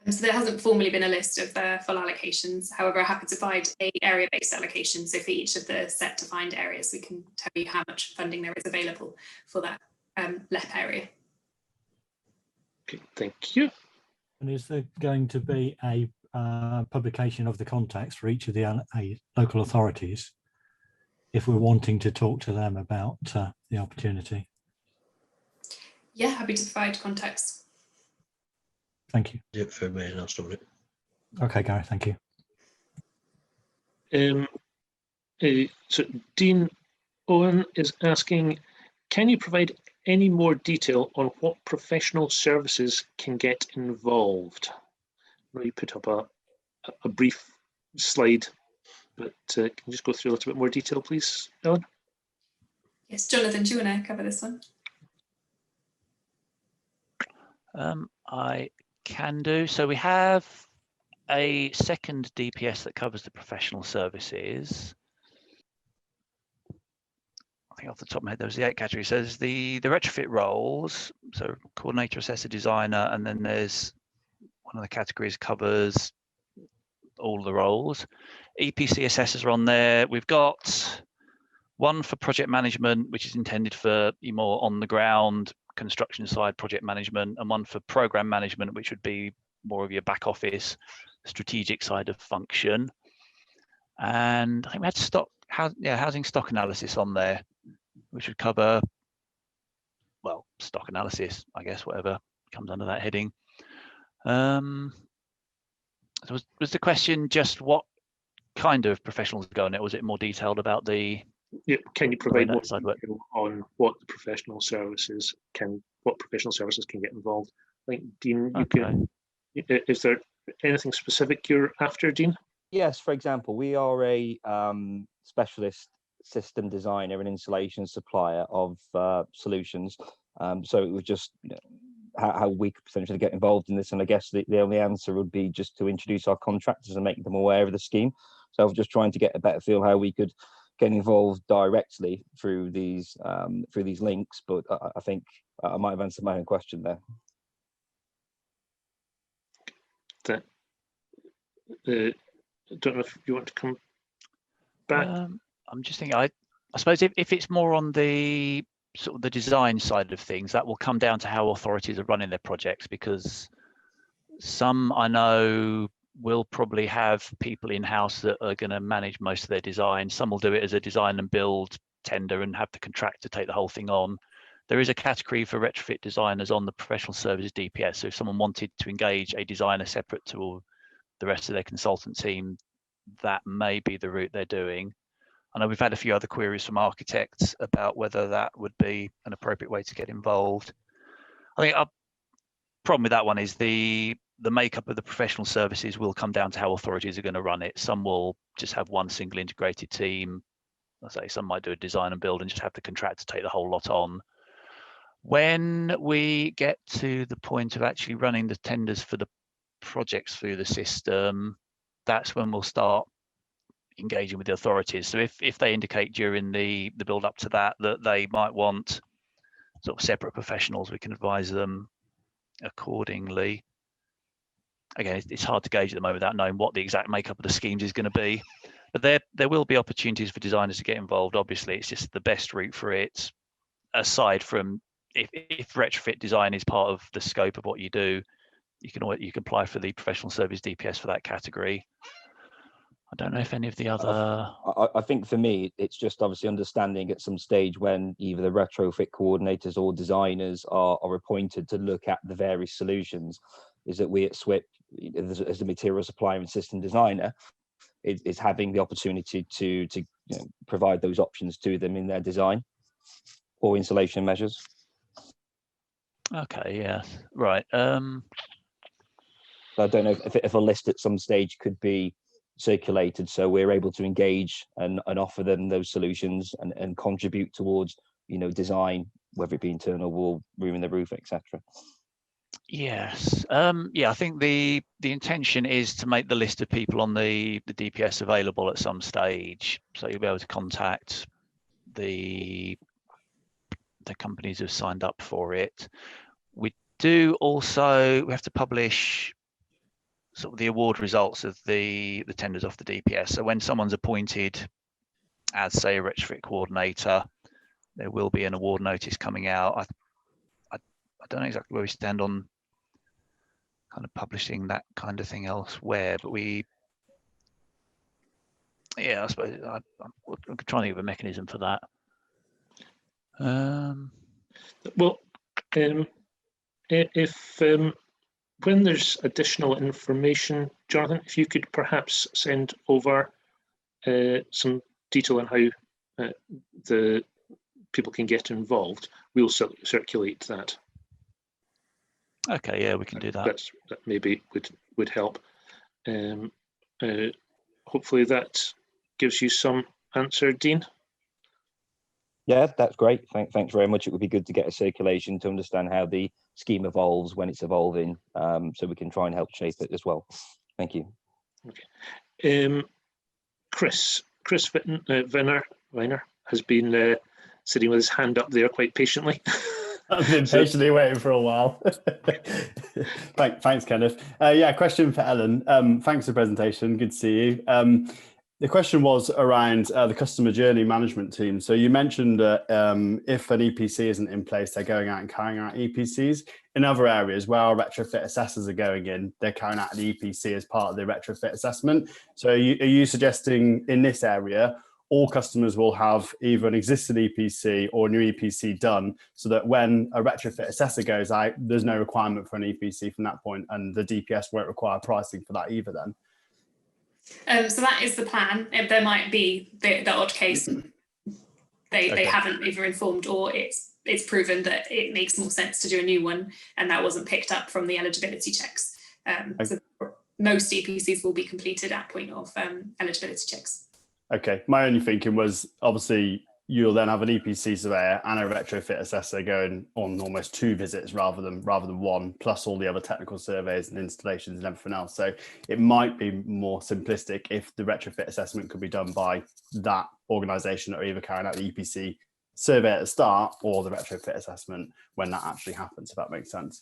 So there hasn't formally been a list of full allocations. However, I'm happy to provide an area-based allocation. So for each of the set defined areas, we can tell you how much funding there is available for that LEP area. Okay, thank you. And is there going to be a publication of the contacts for each of the local authorities if we're wanting to talk to them about the opportunity? Yeah, happy to provide contacts. Thank you. Yeah, for me, and I'll sort it. Okay, Gary, thank you. So Dean Owen is asking, can you provide any more detail on what professional services can get involved? You put up a brief slide, but can you just go through a little bit more detail, please, Ellen? Yes, Jonathan, do you want to cover this one? I can do. So we have a second DPS that covers the professional services. I think off the top of my head, there was the 8 categories. So there's the retrofit roles, so coordinator, assessor, designer, and then there's one of the categories covers all the roles. EPC assessors are on there. We've got one for project management, which is intended for more on the ground construction side project management, and one for program management, which would be more of your back office strategic side of function. And I think we had housing stock analysis on there, which would cover, well, stock analysis, I guess, whatever comes under that heading. So was the question just what kind of professionals go on it? Was it more detailed about the? Yeah, can you provide more detail on what the professional services can get involved? I think Dean, you can. Is there anything specific you're after, Dean? Yes, for example, we are a specialist system designer and installation supplier of solutions. So it was just how we could potentially get involved in this. And I guess the only answer would be just to introduce our contractors and make them aware of the scheme. So I was just trying to get a better feel how we could get involved directly through these links. But I think I might have answered my own question there. I don't know if you want to come back. I'm just thinking, I suppose if it's more on the sort of the design side of things, that will come down to how authorities are running their projects, because some I know will probably have people in-house that are going to manage most of their design. Some will do it as a design and build tender and have the contractor take the whole thing on. There is a category for retrofit designers on the professional services DPS. So if someone wanted to engage a designer separate to all the rest of their consultant team, that may be the route they're doing. I know we've had a few other queries from architects about whether that would be an appropriate way to get involved. I think our problem with that one is the makeup of the professional services will come down to how authorities are going to run it. Some will just have one single integrated team. I say some might do a design and build and just have the contractor take the whole lot on. When we get to the point of actually running the tenders for the projects through the system, that's when we'll start engaging with the authorities. So if they indicate during the build up to that they might want sort of separate professionals, we can advise them accordingly. Again, it's hard to gauge at the moment without knowing what the exact makeup of the schemes is going to be, but there will be opportunities for designers to get involved. Obviously, it's just the best route for it, aside from if retrofit design is part of the scope of what you do, you can apply for the professional service DPS for that category. I don't know if any of the other. I think for me, it's just obviously understanding at some stage when either the retrofit coordinators or designers are appointed to look at the various solutions, is that we at SWIP, as a material supplier and system designer, is having the opportunity to provide those options to them in their design or installation measures. Okay, yeah, right. I don't know if a list at some stage could be circulated so we're able to engage and offer them those solutions and contribute towards design, whether it be internal wall, room in the roof, etc. Yes, yeah, I think the intention is to make the list of people on the DPS available at some stage, so you'll be able to contact the companies who've signed up for it. We have to publish sort of the award results of the tenders off the DPS. So when someone's appointed as, say, a retrofit coordinator, there will be an award notice coming out. I don't know exactly where we stand on kind of publishing that kind of thing elsewhere, but I suppose I'm trying to think of a mechanism for that. Well, if when there's additional information, Jonathan, if you could perhaps send over some detail on how the people can get involved, we'll circulate that. Okay, yeah, we can do that. That maybe would help. Hopefully that gives you some answer, Dean. Yeah, that's great. Thanks very much. It would be good to get a circulation to understand how the scheme evolves when it's evolving, so we can try and help shape it as well. Thank you. Okay. Chris Weiner has been sitting with his hand up there quite patiently. I've been patiently waiting for a while. Thanks, Kenneth. Yeah, question for Ellen. Thanks for the presentation. Good to see you. The question was around the customer journey management team. So you mentioned that if an EPC isn't in place, they're going out and carrying out EPCs. In other areas where our retrofit assessors are going in, they're carrying out the EPC as part of the retrofit assessment. So are you suggesting in this area, all customers will have either an existing EPC or a new EPC done, so that when a retrofit assessor goes out, there's no requirement for an EPC from that point, and the DPS won't require pricing for that either then? So that is the plan. There might be the odd case they haven't either informed, or it's proven that it makes more sense to do a new one, and that wasn't picked up from the eligibility checks. So most EPCs will be completed at point of eligibility checks. Okay, my only thinking was obviously you'll then have an EPC surveyor and a retrofit assessor going on almost 2 visits rather than 1, plus all the other technical surveys and installations and everything else. So it might be more simplistic if the retrofit assessment could be done by that organisation that are either carrying out the EPC survey at the start or the retrofit assessment when that actually happens, if that makes sense.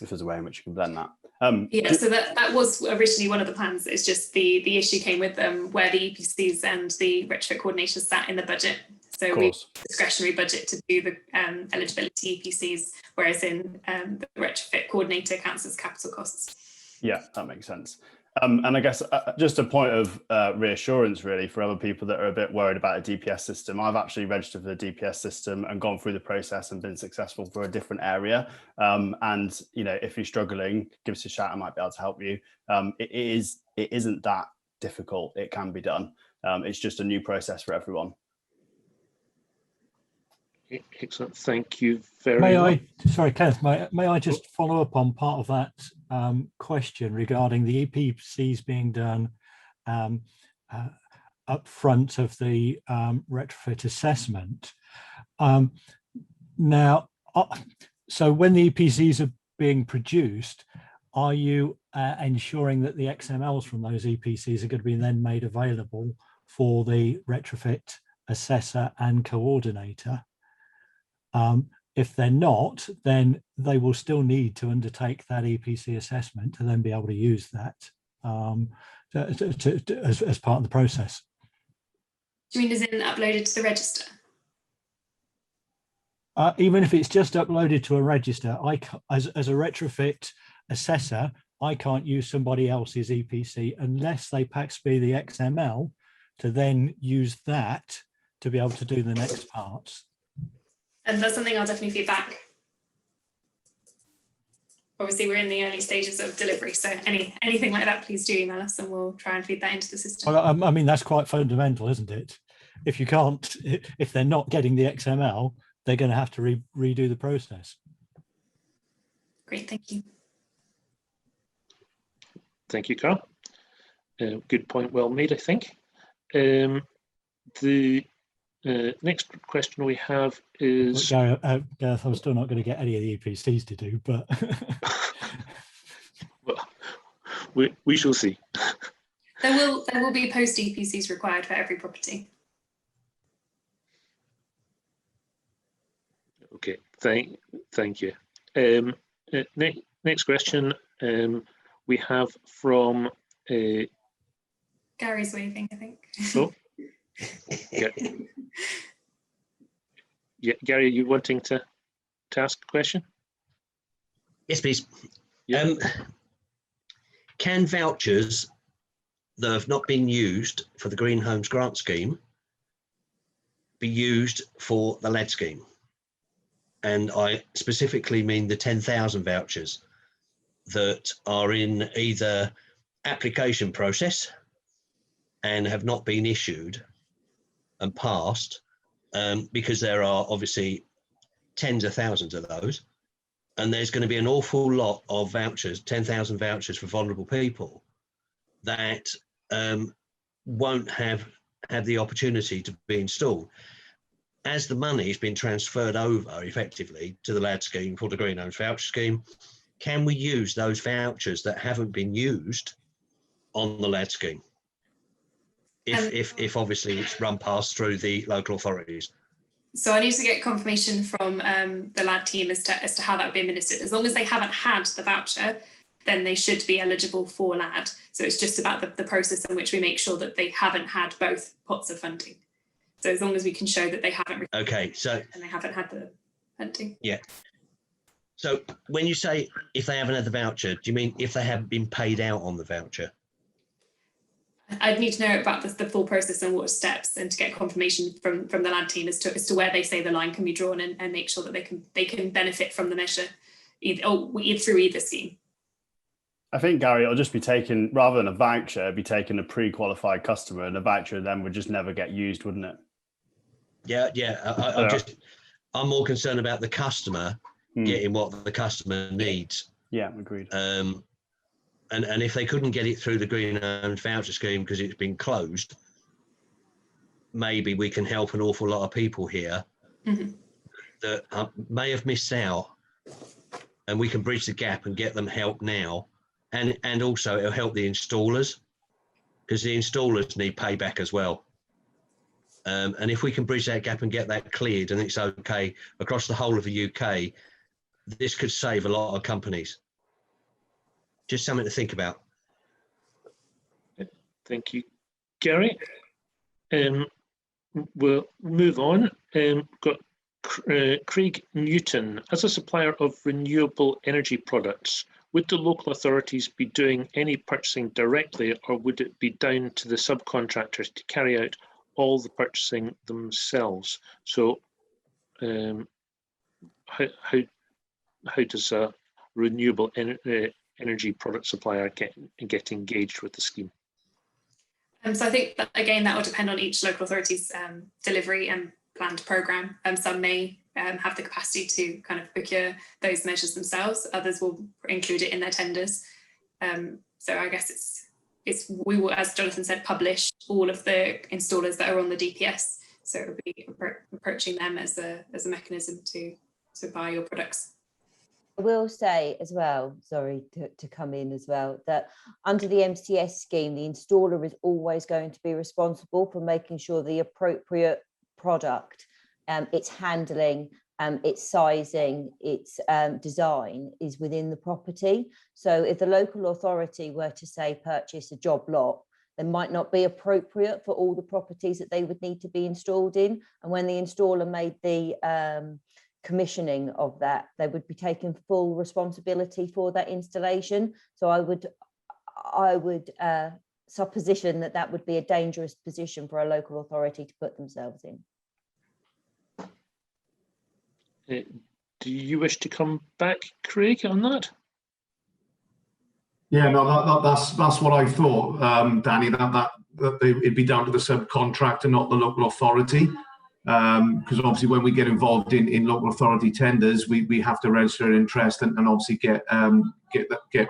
If there's a way in which you can blend that. Yeah, so that was originally one of the plans. It's just the issue came with where the EPCs and the retrofit coordinators sat in the budget. So we discretionary budget to do the eligibility EPCs, whereas in the retrofit coordinator counts as capital costs. Yeah, that makes sense. And I guess just a point of reassurance really for other people that are a bit worried about a DPS system. I've actually registered for the DPS system and gone through the process and been successful for a different area. And if you're struggling, give us a shout. I might be able to help you. It isn't that difficult. It can be done. It's just a new process for everyone. Excellent. Thank you very much. Sorry, Kenneth, may I just follow up on part of that question regarding the EPCs being done up front of the retrofit assessment? Now, so when the EPCs are being produced, are you ensuring that the XMLs from those EPCs are going to be then made available for the retrofit assessor and coordinator? If they're not, then they will still need to undertake that EPC assessment to then be able to use that as part of the process. Do you mean as in uploaded to the register? Even if it's just uploaded to a register, as a retrofit assessor, I can't use somebody else's EPC unless they pass me the XML to then use that to be able to do the next parts. And that's something I'll definitely feed back. Obviously, we're in the early stages of delivery, so anything like that, please do email us and we'll try and feed that into the system. Well, I mean, that's quite fundamental, isn't it? If you can't, if they're not getting the XML, they're going to have to redo the process. Great, thank you. Thank you, Carl. Good point, well made, I think. The next question we have is... Gareth, I'm still not going to get any of the EPCs to do, but... well, we shall see. There will be post EPCs required for every property. Okay, thank you. Next question we have from... Gary's waving, I think. Oh. Yeah, Gary, are you wanting to ask a question? Yes, please. Yeah. Can vouchers that have not been used for the Green Homes Grant Scheme be used for the LED scheme? And I specifically mean the 10,000 vouchers that are in either application process and have not been issued and passed, because there are obviously tens of thousands of those, and there's going to be an awful lot of vouchers, 10,000 vouchers for vulnerable people that won't have the opportunity to be installed. As the money has been transferred over effectively to the LED scheme for the Green Homes Voucher Scheme, can we use those vouchers that haven't been used on the LED scheme? If obviously it's run past through the local authorities. So I need to get confirmation from the LAD team as to how that would be administered. As long as they haven't had the voucher, then they should be eligible for LAD. So it's just about the process in which we make sure that they haven't had both pots of funding. So as long as we can show that they haven't and they haven't had the funding. Yeah. So when you say if they haven't had the voucher, do you mean if they haven't been paid out on the voucher? I'd need to know about the full process and what steps, and to get confirmation from the LAD team as to where they say the line can be drawn, and make sure that they can benefit from the measure through either scheme. I think, Gary, it'll just be taken, rather than a voucher, be taking a pre-qualified customer, and a voucher then would just never get used, wouldn't it? Yeah. I'm more concerned about the customer getting what the customer needs. Yeah, agreed. And if they couldn't get it through the Green Homes Voucher Scheme because it's been closed, maybe we can help an awful lot of people here that may have missed out, and we can bridge the gap and get them help now. And also it'll help the installers, because the installers need payback as well. And if we can bridge that gap and get that cleared and it's okay across the whole of the UK, this could save a lot of companies. Just something to think about. Thank you, Gary. We'll move on. Got Craig Newton. As a supplier of renewable energy products, would the local authorities be doing any purchasing directly, or would it be down to the subcontractors to carry out all the purchasing themselves? So how does a renewable energy product supplier get engaged with the scheme? So I think that, again, that will depend on each local authority's delivery and planned programme. Some may have the capacity to kind of procure those measures themselves. Others will include it in their tenders. So I guess we will, as Jonathan said, publish all of the installers that are on the DPS. So it will be approaching them as a mechanism to buy your products. I will say as well, sorry to come in as well, that under the MCS scheme, the installer is always going to be responsible for making sure the appropriate product, its handling, its sizing, its design is within the property. So if the local authority were to say purchase a job lot, they might not be appropriate for all the properties that they would need to be installed in. And when the installer made the commissioning of that, they would be taking full responsibility for that installation. So I would supposition that that would be a dangerous position for a local authority to put themselves in. Do you wish to come back, Craig, on that? Yeah, no, that's what I thought, Danny, that it'd be down to the subcontractor, not the local authority. Because obviously when we get involved in local authority tenders, we have to register an interest and obviously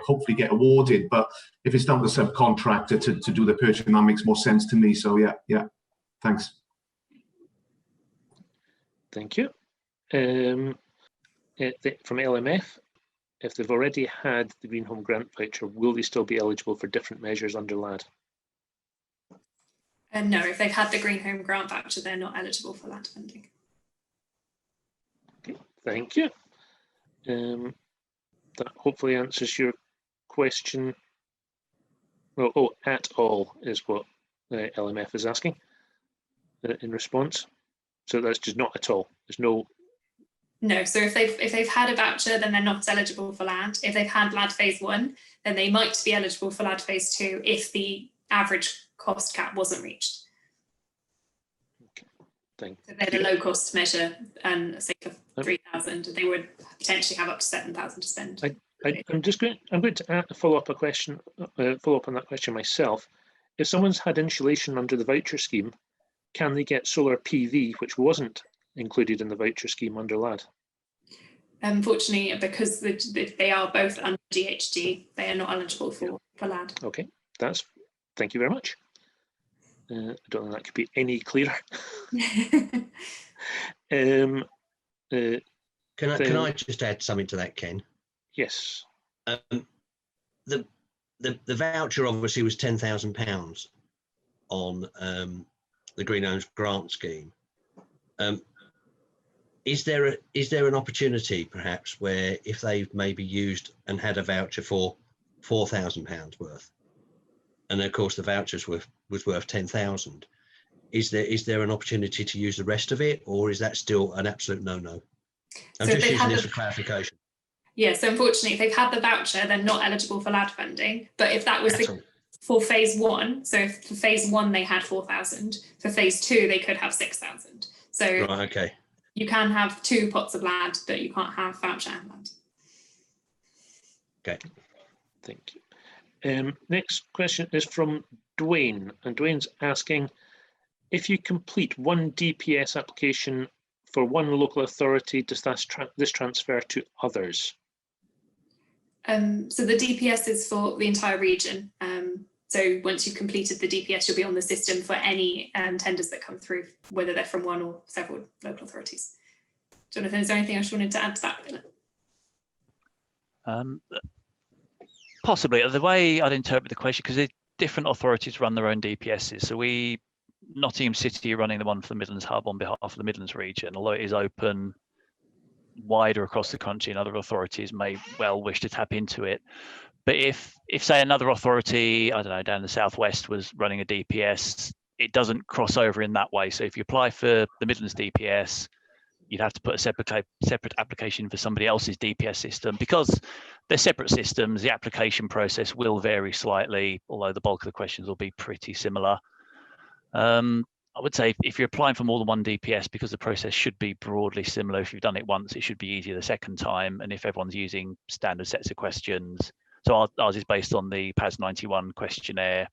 hopefully get awarded. But if it's down to the subcontractor to do the purchasing, that makes more sense to me. So yeah, thanks. Thank you. From LMF, if they've already had the Green Home Grant voucher, will they still be eligible for different measures under LAD? No, if they've had the Green Home Grant voucher, they're not eligible for LAD funding. Okay, thank you. That hopefully answers your question. Well, at all is what LMF is asking in response. So that's just not at all. There's no. No, so if they've had a voucher, then they're not eligible for LAD. If they've had LAD phase 1, then they might be eligible for LAD phase 2 if the average cost cap wasn't reached. Okay, thank you. So they're the low cost measure, and say for 3,000, they would potentially have up to 7,000 to spend. I'm going to follow up on that question myself. If someone's had insulation under the voucher scheme, can they get solar PV, which wasn't included in the voucher scheme under LAD? Unfortunately, because they are both under DHG, they are not eligible for LAD. Okay, thank you very much. I don't think that could be any clearer. Can I just add something to that, Ken? Yes. The voucher obviously was £10,000 on the Green Homes Grant Scheme. Is there an opportunity perhaps where if they've maybe used and had a voucher for £4,000 worth, and of course the vouchers was worth 10,000, is there an opportunity to use the rest of it, or is that still an absolute no? I'm just using this for clarification. Yeah, so unfortunately, if they've had the voucher, they're not eligible for LAD funding. But if that was for phase 1, so if for phase 1 they had 4,000, for phase 2 they could have 6,000. So right, okay. You can have 2 pots of LAD, but you can't have voucher and LAD. Okay, thank you. Next question is from Dwayne, and Dwayne's asking, if you complete one DPS application for one local authority, does this transfer to others? So the DPS is for the entire region. So once you've completed the DPS, you'll be on the system for any tenders that come through, whether they're from one or several local authorities. Jonathan, is there anything else you wanted to add to that? Possibly. The way I'd interpret the question, because different authorities run their own DPSs. So Nottingham City are running the one for the Midlands Hub on behalf of the Midlands region, although it is open wider across the country and other authorities may well wish to tap into it. But if say another authority, I don't know, down in the southwest was running a DPS, it doesn't cross over in that way. So if you apply for the Midlands DPS, you'd have to put a separate application for somebody else's DPS system. Because they're separate systems, the application process will vary slightly, although the bulk of the questions will be pretty similar. I would say if you're applying for more than one DPS, because the process should be broadly similar, if you've done it once, it should be easier the second time. And if everyone's using standard sets of questions, so ours is based on the PAS 91 questionnaire,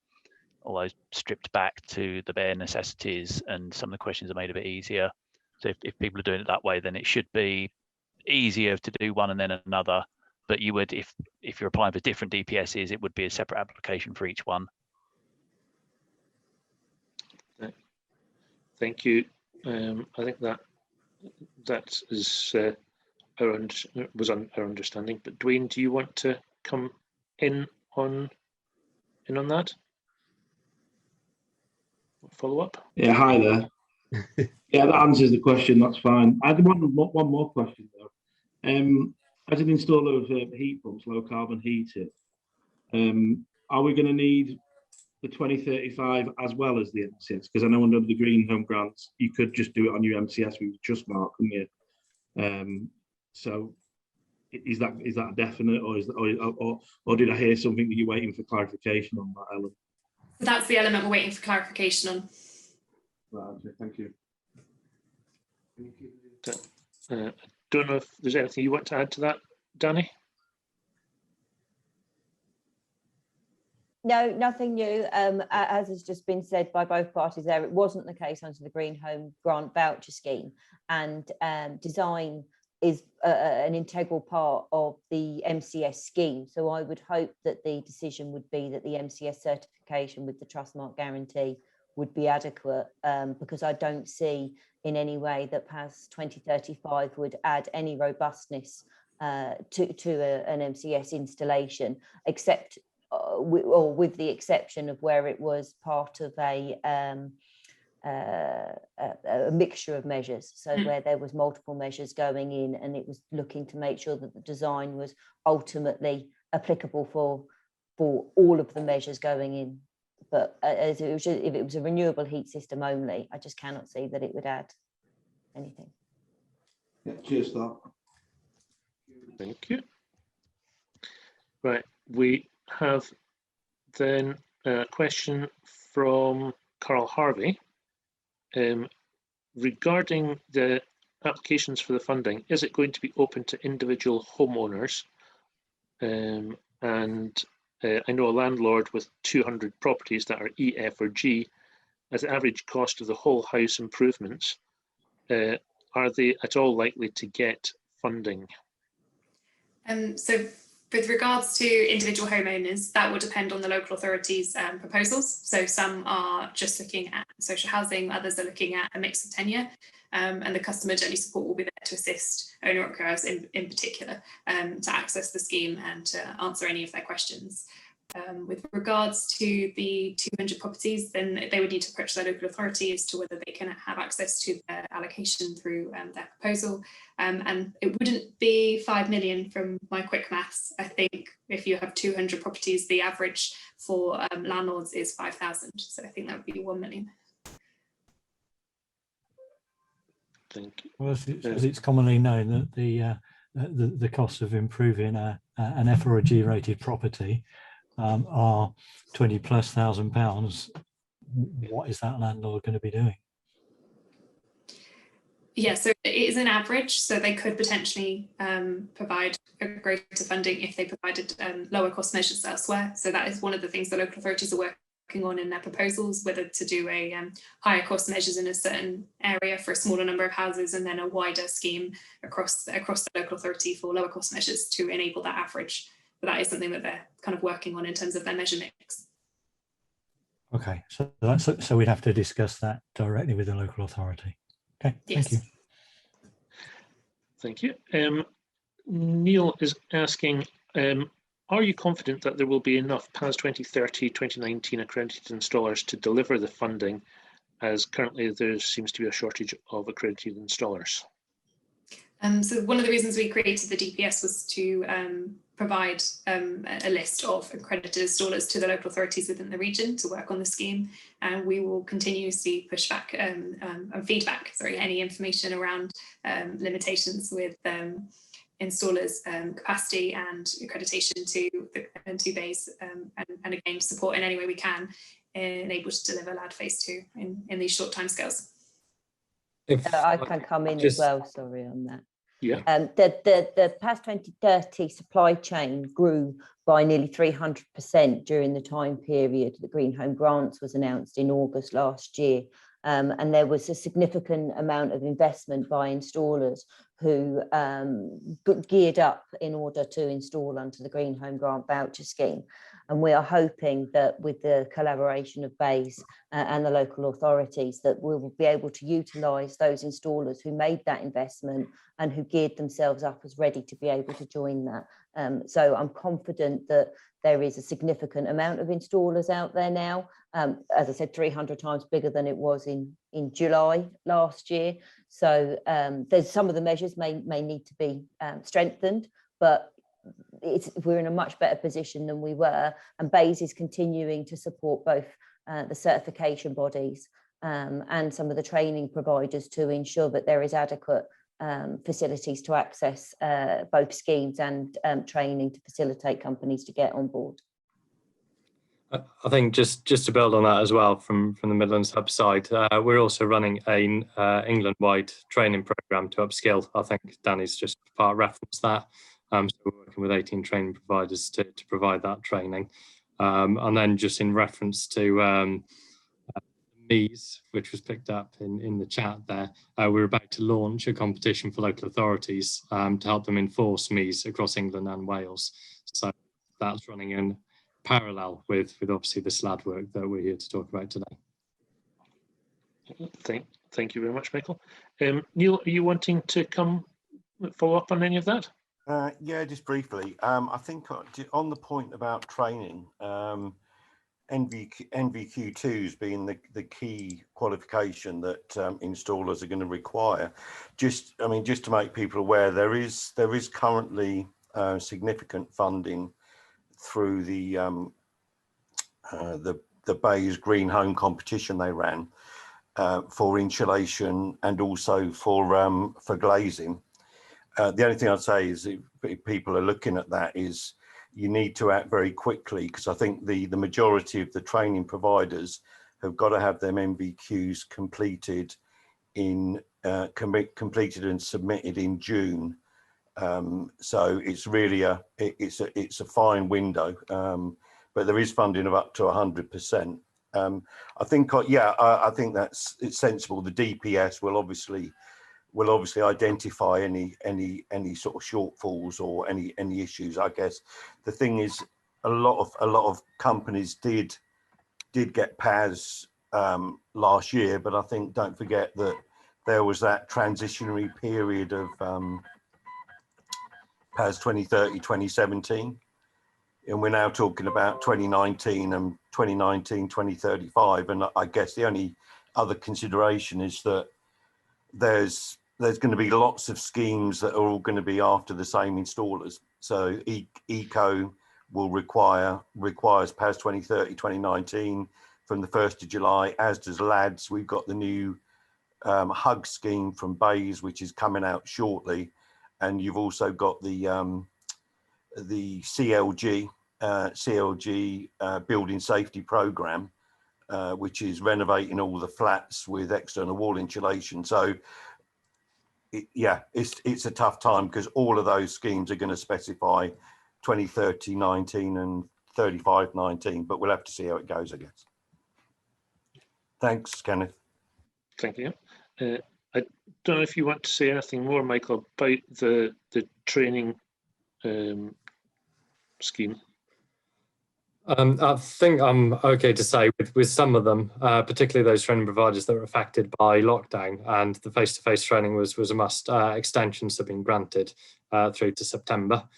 although stripped back to the bare necessities, and some of the questions are made a bit easier. So if people are doing it that way, then it should be easier to do one and then another. But you would, if you're applying for different DPSs, it would be a separate application for each one. Thank you. I think that was our understanding. But Dwayne, do you want to come in on that? Follow up? Yeah, hi there. Yeah, that answers the question. That's fine. I had one more question though. As an installer of heat pumps, low carbon heating, are we going to need the 2035 as well as the MCS? Because I know under the Green Home Grants, you could just do it on your MCS with just mark, couldn't you? So is that definite, or did I hear something that you're waiting for clarification on that, Ellen? That's the element we're waiting for clarification on. Right, okay, thank you. I don't know if there's anything you want to add to that, Danny? No, nothing new. As has just been said by both parties there, it wasn't the case under the Green Home Grant Voucher Scheme, and design is an integral part of the MCS scheme. So I would hope that the decision would be that the MCS certification with the Trustmark guarantee would be adequate, because I don't see in any way that PAS 2035 would add any robustness to an MCS installation, except with the exception of where it was part of a mixture of measures, so where there was multiple measures going in, and it was looking to make sure that the design was ultimately applicable for all of the measures going in. But as it was, if it was a renewable heat system only, I just cannot see that it would add anything. Yeah, cheers, that. Thank you. Right, we have then a question from Carl Harvey regarding the applications for the funding. Is it going to be open to individual homeowners? I know a landlord with 200 properties that are E, F or G, as the average cost of the whole house improvements, are they at all likely to get funding? So with regards to individual homeowners, that will depend on the local authority's proposals. So some are just looking at social housing, others are looking at a mix of tenure, and the customer journey support will be there to assist owner occupiers in particular to access the scheme and to answer any of their questions. With regards to the 200 properties, then they would need to approach their local authority as to whether they can have access to their allocation through their proposal. And it wouldn't be 5 million from my quick maths. I think if you have 200 properties, the average for landlords is 5,000. So I think that would be 1 million. Thank you. Well, as it's commonly known that the cost of improving an F or a G rated property are £20,000+. What is that landlord going to be doing? Yeah, so it is an average, so they could potentially provide a greater funding if they provided lower cost measures elsewhere. So that is one of the things the local authorities are working on in their proposals, whether to do a higher cost measures in a certain area for a smaller number of houses, and then a wider scheme across the local authority for lower cost measures to enable that average. But that is something that they're kind of working on in terms of their measure mix. Okay, so we'd have to discuss that directly with the local authority. Okay, yes. Thank you. Thank you. Neil is asking, are you confident that there will be enough PAS 2030-2019 accredited installers to deliver the funding, as currently there seems to be a shortage of accredited installers? So one of the reasons we created the DPS was to provide a list of accredited installers to the local authorities within the region to work on the scheme, and we will continuously push back and feedback, any information around limitations with installers' capacity and accreditation to BASE, and again support in any way we can and able to deliver LAD phase 2 in these short timescales. I can come in as well, sorry on that. Yeah. The PAS 2030 supply chain grew by nearly 300% during the time period that Green Home Grants was announced in August last year. And there was a significant amount of investment by installers who geared up in order to install under the Green Home Grant Voucher Scheme. And we are hoping that with the collaboration of BASE and the local authorities, that we will be able to utilise those installers who made that investment and who geared themselves up as ready to be able to join that. So I'm confident that there is a significant amount of installers out there now. As I said, 300 times bigger than it was in July last year. So there's some of the measures may need to be strengthened, but we're in a much better position than we were, and BASE is continuing to support both the certification bodies and some of the training providers to ensure that there is adequate facilities to access both schemes and training to facilitate companies to get on board. I think just to build on that as well from the Midlands Hub side, we're also running a England-wide training programme to upskill. I think Danny's just part referenced that. So we're working with 18 training providers to provide that training. And then just in reference to MEES, which was picked up in the chat there, we're about to launch a competition for local authorities to help them enforce MEES across England and Wales. So that's running in parallel with obviously the SLAD work that we're here to talk about today. Thank you very much, Michael. Neil, are you wanting to follow up on any of that? Yeah, just briefly. I think on the point about training, NVQ2s being the key qualification that installers are going to require. Just to make people aware, there is currently significant funding through the Bayes Green Home competition they ran for insulation and also for glazing. The only thing I'd say is if people are looking at that is you need to act very quickly, because I think the majority of the training providers have got to have them MVQs completed completed and submitted in June. So it's really it's a fine window, but there is funding of up to 100%. I think I think it's sensible. The DPS will obviously identify any sort of shortfalls or any issues. I guess the thing is a lot of companies did get PAS last year, but I think don't forget that there was that transitionary period of PAS 2030, 2017, and we're now talking about 2019 and 2035. And I guess the only other consideration is that there's going to be lots of schemes that are all going to be after the same installers. So Eco will requires PAS 2030, 2019 from the 1st of July, as does LADS. We've got the new HUG scheme from Bayes, which is coming out shortly. And you've also got the CLG building safety program, which is renovating all the flats with external wall insulation. So it's a tough time because all of those schemes are going to specify 2030 19 and 35 19, but we'll have to see how it goes, I guess. Thanks, Kenneth. Thank you. I don't know if you want to say anything more, Michael, about the training scheme. I think I'm okay to say with some of them, particularly those training providers that were affected by lockdown and the face-to-face training was a must. Extensions have been granted through to September,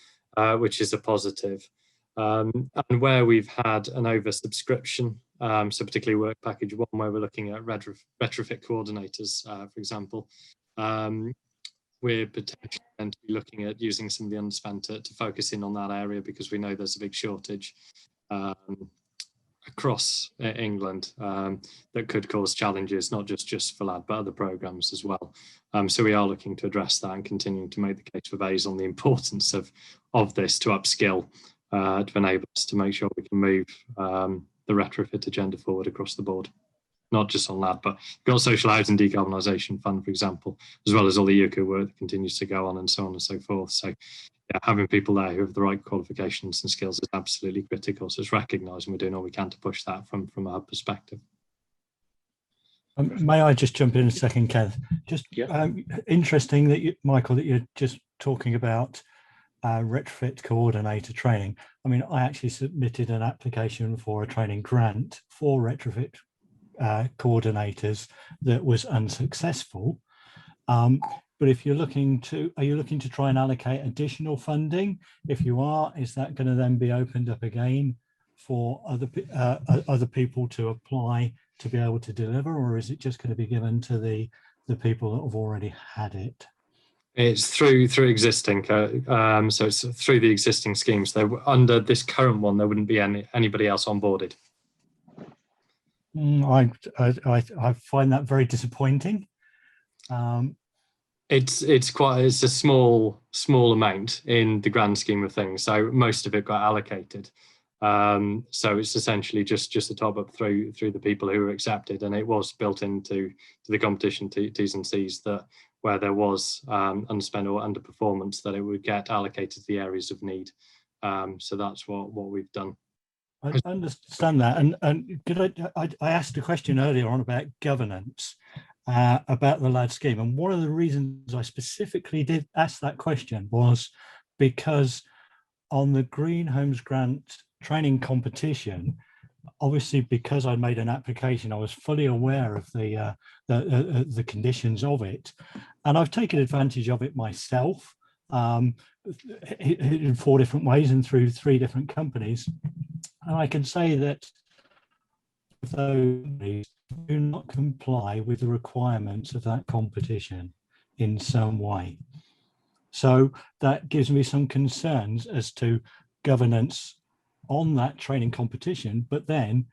which is a positive. And where we've had an oversubscription, so particularly work package 1, where we're looking at retrofit coordinators, for example, we're potentially going to be looking at using some of the underspend to focus in on that area, because we know there's a big shortage across England that could cause challenges, not just for LAD, but other programmes as well. So we are looking to address that and continuing to make the case for Bayes on the importance of this to upskill, to enable us to make sure we can move the retrofit agenda forward across the board, not just on LAD, but we've got Social Housing Decarbonisation Fund, for example, as well as all the UCO work that continues to go on and so on and so forth. So yeah, having people there who have the right qualifications and skills is absolutely critical. So it's recognising we're doing all we can to push that from a hub perspective. May I just jump in a second, Kev? Just interesting that Michael, that you're just talking about retrofit coordinator training. I mean, I actually submitted an application for a training grant for retrofit coordinators that was unsuccessful. But if you're looking to, are you looking to try and allocate additional funding? If you are, is that going to then be opened up again for other people to apply to be able to deliver, or is it just going to be given to the people that have already had it? It's through existing, so it's through the existing schemes. So under this current one, there wouldn't be anybody else onboarded. I find that very disappointing. It's a small amount in the grand scheme of things. So most of it got allocated. So it's essentially just a top up through the people who were accepted, and it was built into the competition T's and C's that where there was underspend or underperformance, that it would get allocated to the areas of need. So that's what we've done. I understand that, and I asked a question earlier on about governance, about the LAD scheme, and one of the reasons I specifically did ask that question was because on the Green Homes Grant training competition, obviously because I made an application, I was fully aware of the conditions of it, and I've taken advantage of it myself in 4 different ways and through 3 different companies. And I can say that those do not comply with the requirements of that competition in some way. So that gives me some concerns as to governance on that training competition, but then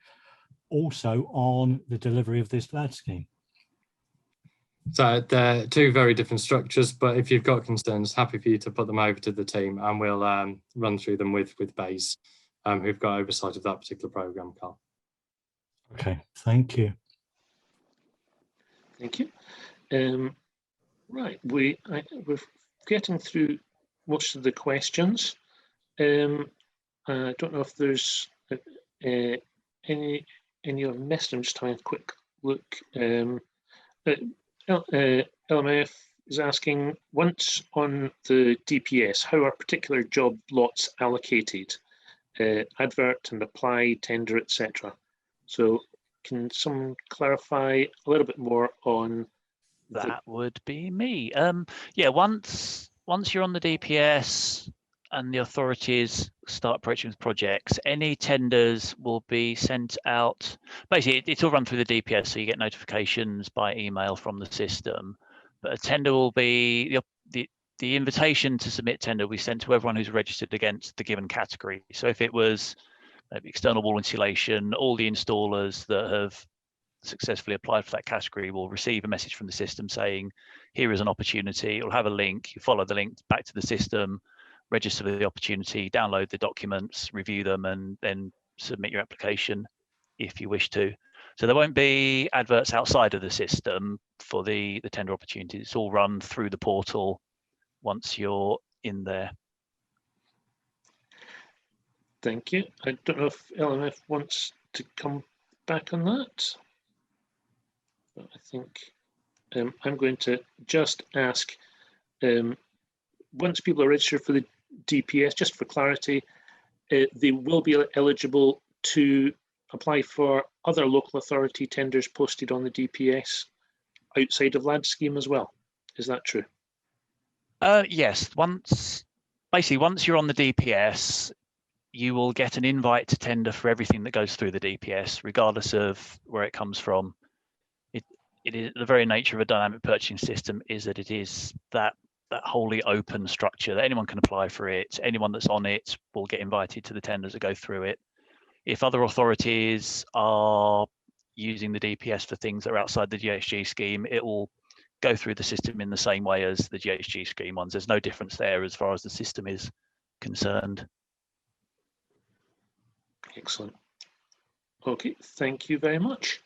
also on the delivery of this LAD scheme. So they're 2 very different structures, but if you've got concerns, happy for you to put them over to the team, and we'll run through them with Bays, who've got oversight of that particular programme, Carl. Okay, thank you. Thank you. Right, we're getting through most of the questions. I don't know if there's any I've missed. I'm just having a quick look. LMF is asking, once on the DPS, how are particular job lots allocated? Advert and apply, tender, etc. So can someone clarify a little bit more on that? Would be me. Yeah, once you're on the DPS and the authorities start approaching with projects, any tenders will be sent out. Basically, it's all run through the DPS, so you get notifications by email from the system. But a tender will be, the invitation to submit tender will be sent to everyone who's registered against the given category. So if it was maybe external wall insulation, all the installers that have successfully applied for that category will receive a message from the system saying, here is an opportunity. It'll have a link. You follow the link back to the system, register for the opportunity, download the documents, review them, and then submit your application if you wish to. So there won't be adverts outside of the system for the tender opportunities. It's all run through the portal once you're in there. Thank you. I don't know if LMF wants to come back on that. But I think I'm going to just ask, once people are registered for the DPS, just for clarity, they will be eligible to apply for other local authority tenders posted on the DPS outside of LAD scheme as well. Is that true? Yes. Once you're on the DPS, you will get an invite to tender for everything that goes through the DPS, regardless of where it comes from. It is the very nature of a dynamic purchasing system is that it is that wholly open structure that anyone can apply for it. Anyone that's on it will get invited to the tenders that go through it. If other authorities are using the DPS for things that are outside the GHG scheme, it will go through the system in the same way as the GHG scheme ones. There's no difference there as far as the system is concerned. Excellent. Okay, thank you very much.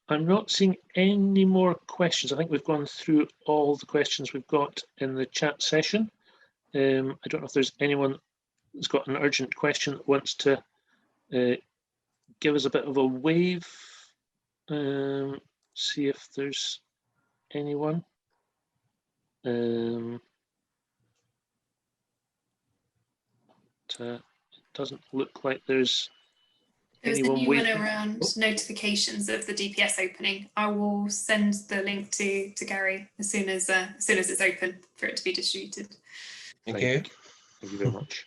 I'm not seeing any more questions. I think we've gone through all the questions we've got in the chat session. I don't know if there's anyone that's got an urgent question that wants to give us a bit of a wave. See if there's anyone. It doesn't look like there's There's a anyone new one waiting. around notifications of the DPS opening. I will send the link to Gary as soon as it's open for it to be distributed. Thank you. Thank you very much.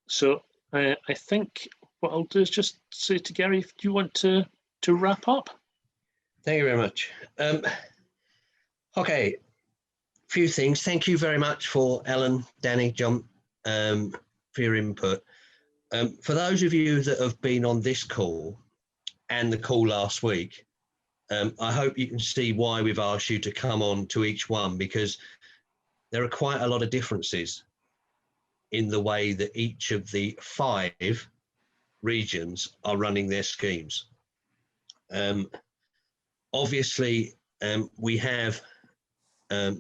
So I think what I'll do is just say to Gary, if you want to wrap up. Thank you very much. Okay, few things. Thank you very much for Ellen, Danny, John, for your input. For those of you that have been on this call and the call last week, I hope you can see why we've asked you to come on to each one, because there are quite a lot of differences in the way that each of the 5 regions are running their schemes. Obviously, we have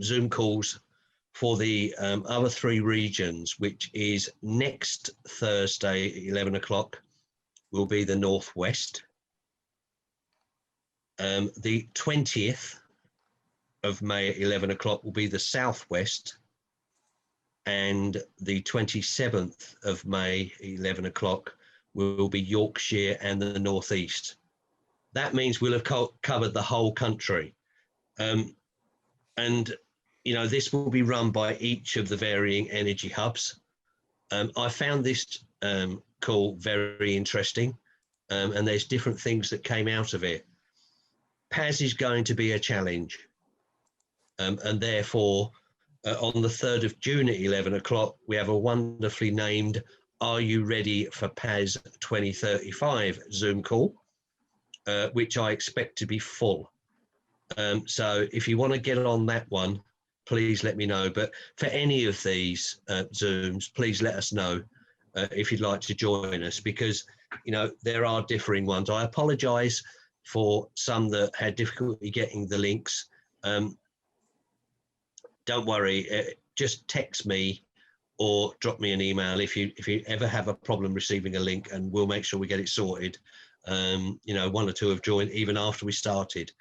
Zoom calls for the other 3 regions, which is next Thursday at 11 o'clock will be the Northwest. The 20th of May at 11 o'clock will be the Southwest, and the 27th of May, 11 o'clock, will be Yorkshire and the Northeast. That means we'll have covered the whole country. And, you know, this will be run by each of the varying energy hubs. I found this call very interesting, and there's different things that came out of it. PAS is going to be a challenge, and therefore, on the 3rd of June at 11 o'clock, we have a wonderfully named Are You Ready for PAS 2035 Zoom call, which I expect to be full. So if you want to get on that one, please let me know. But for any of these Zooms, please let us know if you'd like to join us, because, you know, there are differing ones. I apologise for some that had difficulty getting the links. Don't worry, just text me or drop me an email if you ever have a problem receiving a link, and we'll make sure we get it sorted. You know, 1 or 2 have joined even after we started.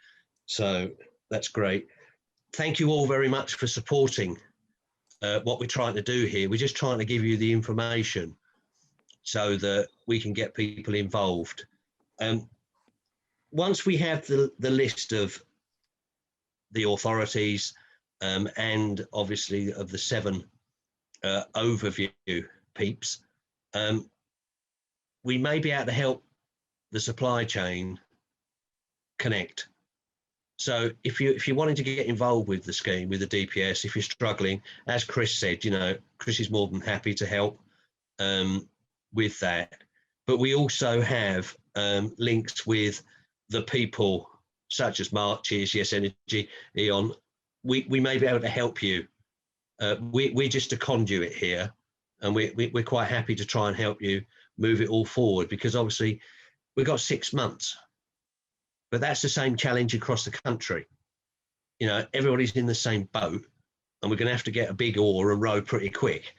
So that's great. Thank you all very much for supporting what we're trying to do here. We're just trying to give you the information so that we can get people involved. Once we have the list of the authorities and obviously of the 7 overview peeps, we may be able to help the supply chain connect. So if you're wanting to get involved with the scheme, with the DPS, if you're struggling, as Chris said, you know, Chris is more than happy to help with that. But we also have links with the people such as Marches, Yes Energy, E.ON. We may be able to help you. We're just a conduit here, and we're quite happy to try and help you move it all forward, because obviously we've got 6 months. But that's the same challenge across the country. You know, everybody's in the same boat, and we're going to have to get a big oar and row pretty quick.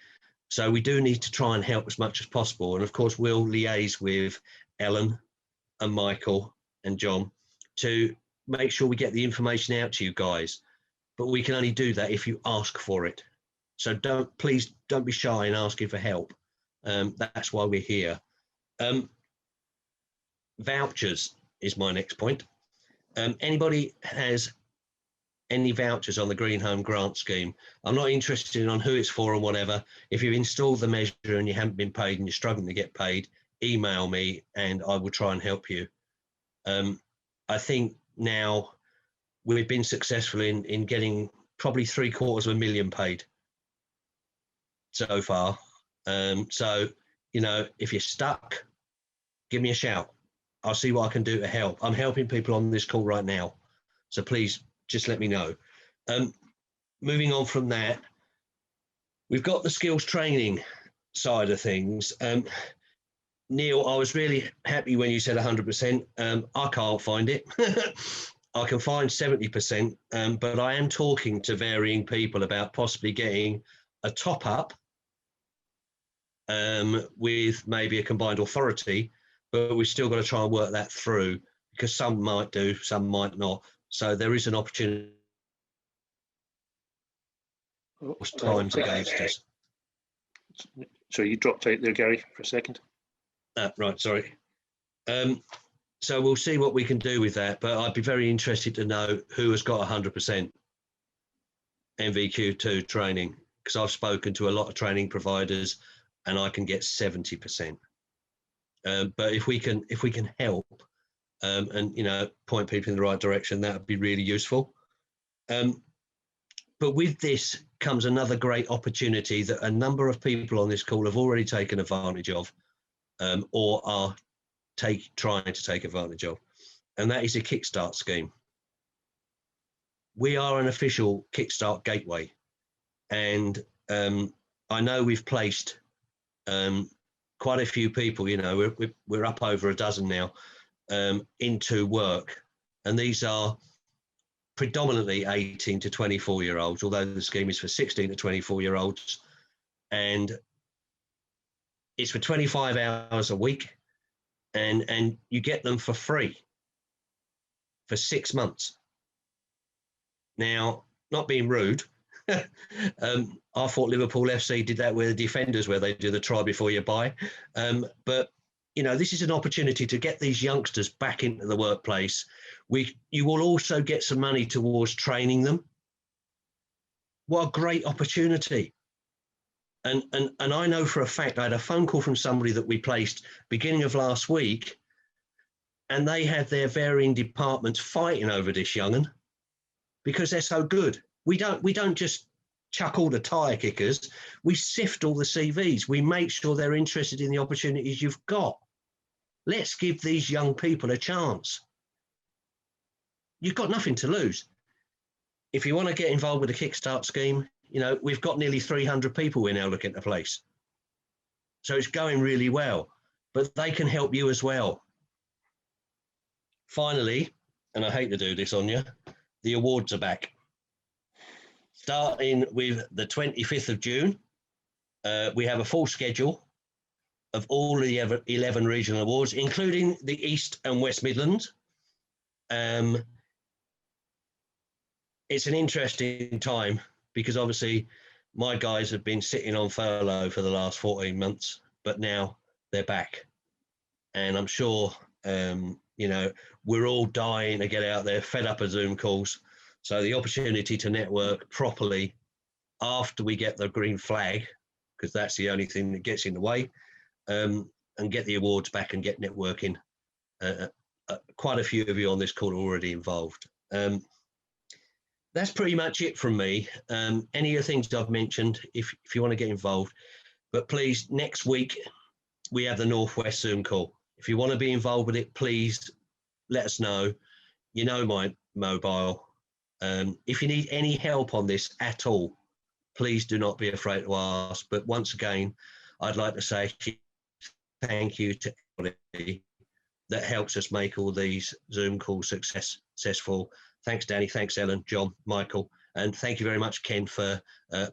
So we do need to try and help as much as possible. And of course, we'll liaise with Ellen and Michael and John to make sure we get the information out to you guys. But we can only do that if you ask for it. So please don't be shy in asking for help. That's why we're here. Vouchers is my next point. Anybody has any vouchers on the Green Home Grant Scheme? I'm not interested in on who it's for or whatever. If you've installed the measure and you haven't been paid and you're struggling to get paid, email me and I will try and help you. I think now we've been successful in getting probably $750,000 paid so far. So, you know, if you're stuck, give me a shout. I'll see what I can do to help. I'm helping people on this call right now. So please just let me know. Moving on from that, we've got the skills training side of things. Neil, I was really happy when you said 100%. I can't find it. I can find 70%, but I am talking to varying people about possibly getting a top up with maybe a combined authority, but we've still got to try and work that through, because some might do, some might not. So there is an opportunity. Times against us. So you dropped out there, Gary, for a second. Right, sorry. So we'll see what we can do with that, but I'd be very interested to know who has got 100% NVQ2 training, because I've spoken to a lot of training providers and I can get 70%. But if we can help and, you know, point people in the right direction, that would be really useful. But with this comes another great opportunity that a number of people on this call have already taken advantage of, or are trying to take advantage of, and that is a Kickstart scheme. we are an official Kickstart gateway, and I know we've placed quite a few people. You know, we're up over a dozen now into work, and these are predominantly 18 to 24-year-olds, although the scheme is for 16 to 24-year-olds, and it's for 25 hours a week, and you get them for free for 6 months. Now, not being rude, I thought Liverpool FC did that with the Defenders, where they do the try before you buy. But you know, this is an opportunity to get these youngsters back into the workplace. You will also get some money towards training them. What a great opportunity. And I know for a fact, I had a phone call from somebody that we placed beginning of last week, and they had their varying departments fighting over this young'un because they're so good. We don't just chuck all the tire kickers. We sift all the CVs. We make sure they're interested in the opportunities you've got. Let's give these young people a chance. You've got nothing to lose. If you want to get involved with the Kickstart scheme, you know, we've got nearly 300 people we're now looking to place. So it's going really well, but they can help you as well. Finally, and I hate to do this on you, the awards are back. Starting with the 25th of June, we have a full schedule of all the 11 regional awards, including the East and West Midlands. It's an interesting time because obviously my guys have been sitting on furlough for the last 14 months, but now they're back. And I'm sure, you know, we're all dying to get out there, fed up of Zoom calls. So the opportunity to network properly after we get the green flag, because that's the only thing that gets in the way, and get the awards back and get networking. Quite a few of you on this call are already involved. That's pretty much it from me. Any of the things I've mentioned, if you want to get involved, but please, next week, we have the Northwest Zoom call. If you want to be involved with it, please let us know. You know my mobile. If you need any help on this at all, please do not be afraid to ask. But once again, I'd like to say thank you to everybody that helps us make all these Zoom calls successful. Thanks, Danny. Thanks, Ellen, John, Michael. And thank you very much, Ken, for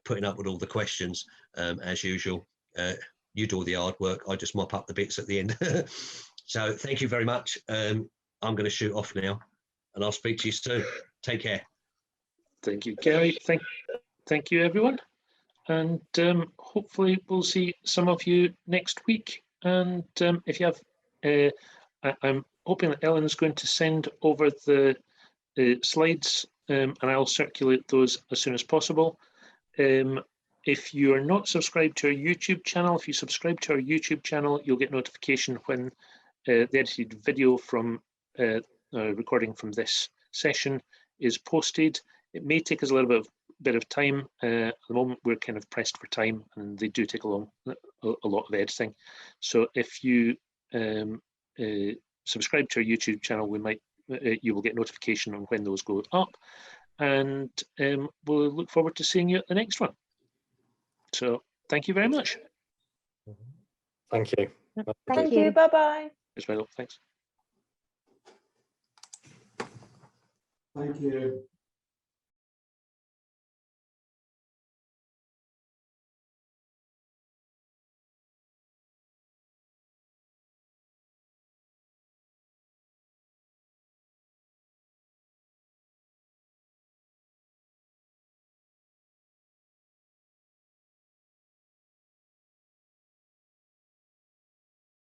putting up with all the questions, as usual. You do all the hard work. I just mop up the bits at the end. So thank you very much. I'm going to shoot off now, and I'll speak to you soon. Take care. Thank you, Gary. Thank you, everyone. And hopefully we'll see some of you next week. And if you have, I'm hoping that Ellen is going to send over the slides, and I'll circulate those as soon as possible. If you are not subscribed to our YouTube channel, if you subscribe to our YouTube channel, you'll get notification when the edited video from recording from this session is posted. It may take us a little bit of time. At the moment, we're kind of pressed for time, and they do take a lot of editing. So if you subscribe to our YouTube channel, you will get notification on when those go up, and we'll look forward to seeing you at the next one. So thank you very much. Thank you. Thank you. Bye-bye. As well, thanks. Thank you.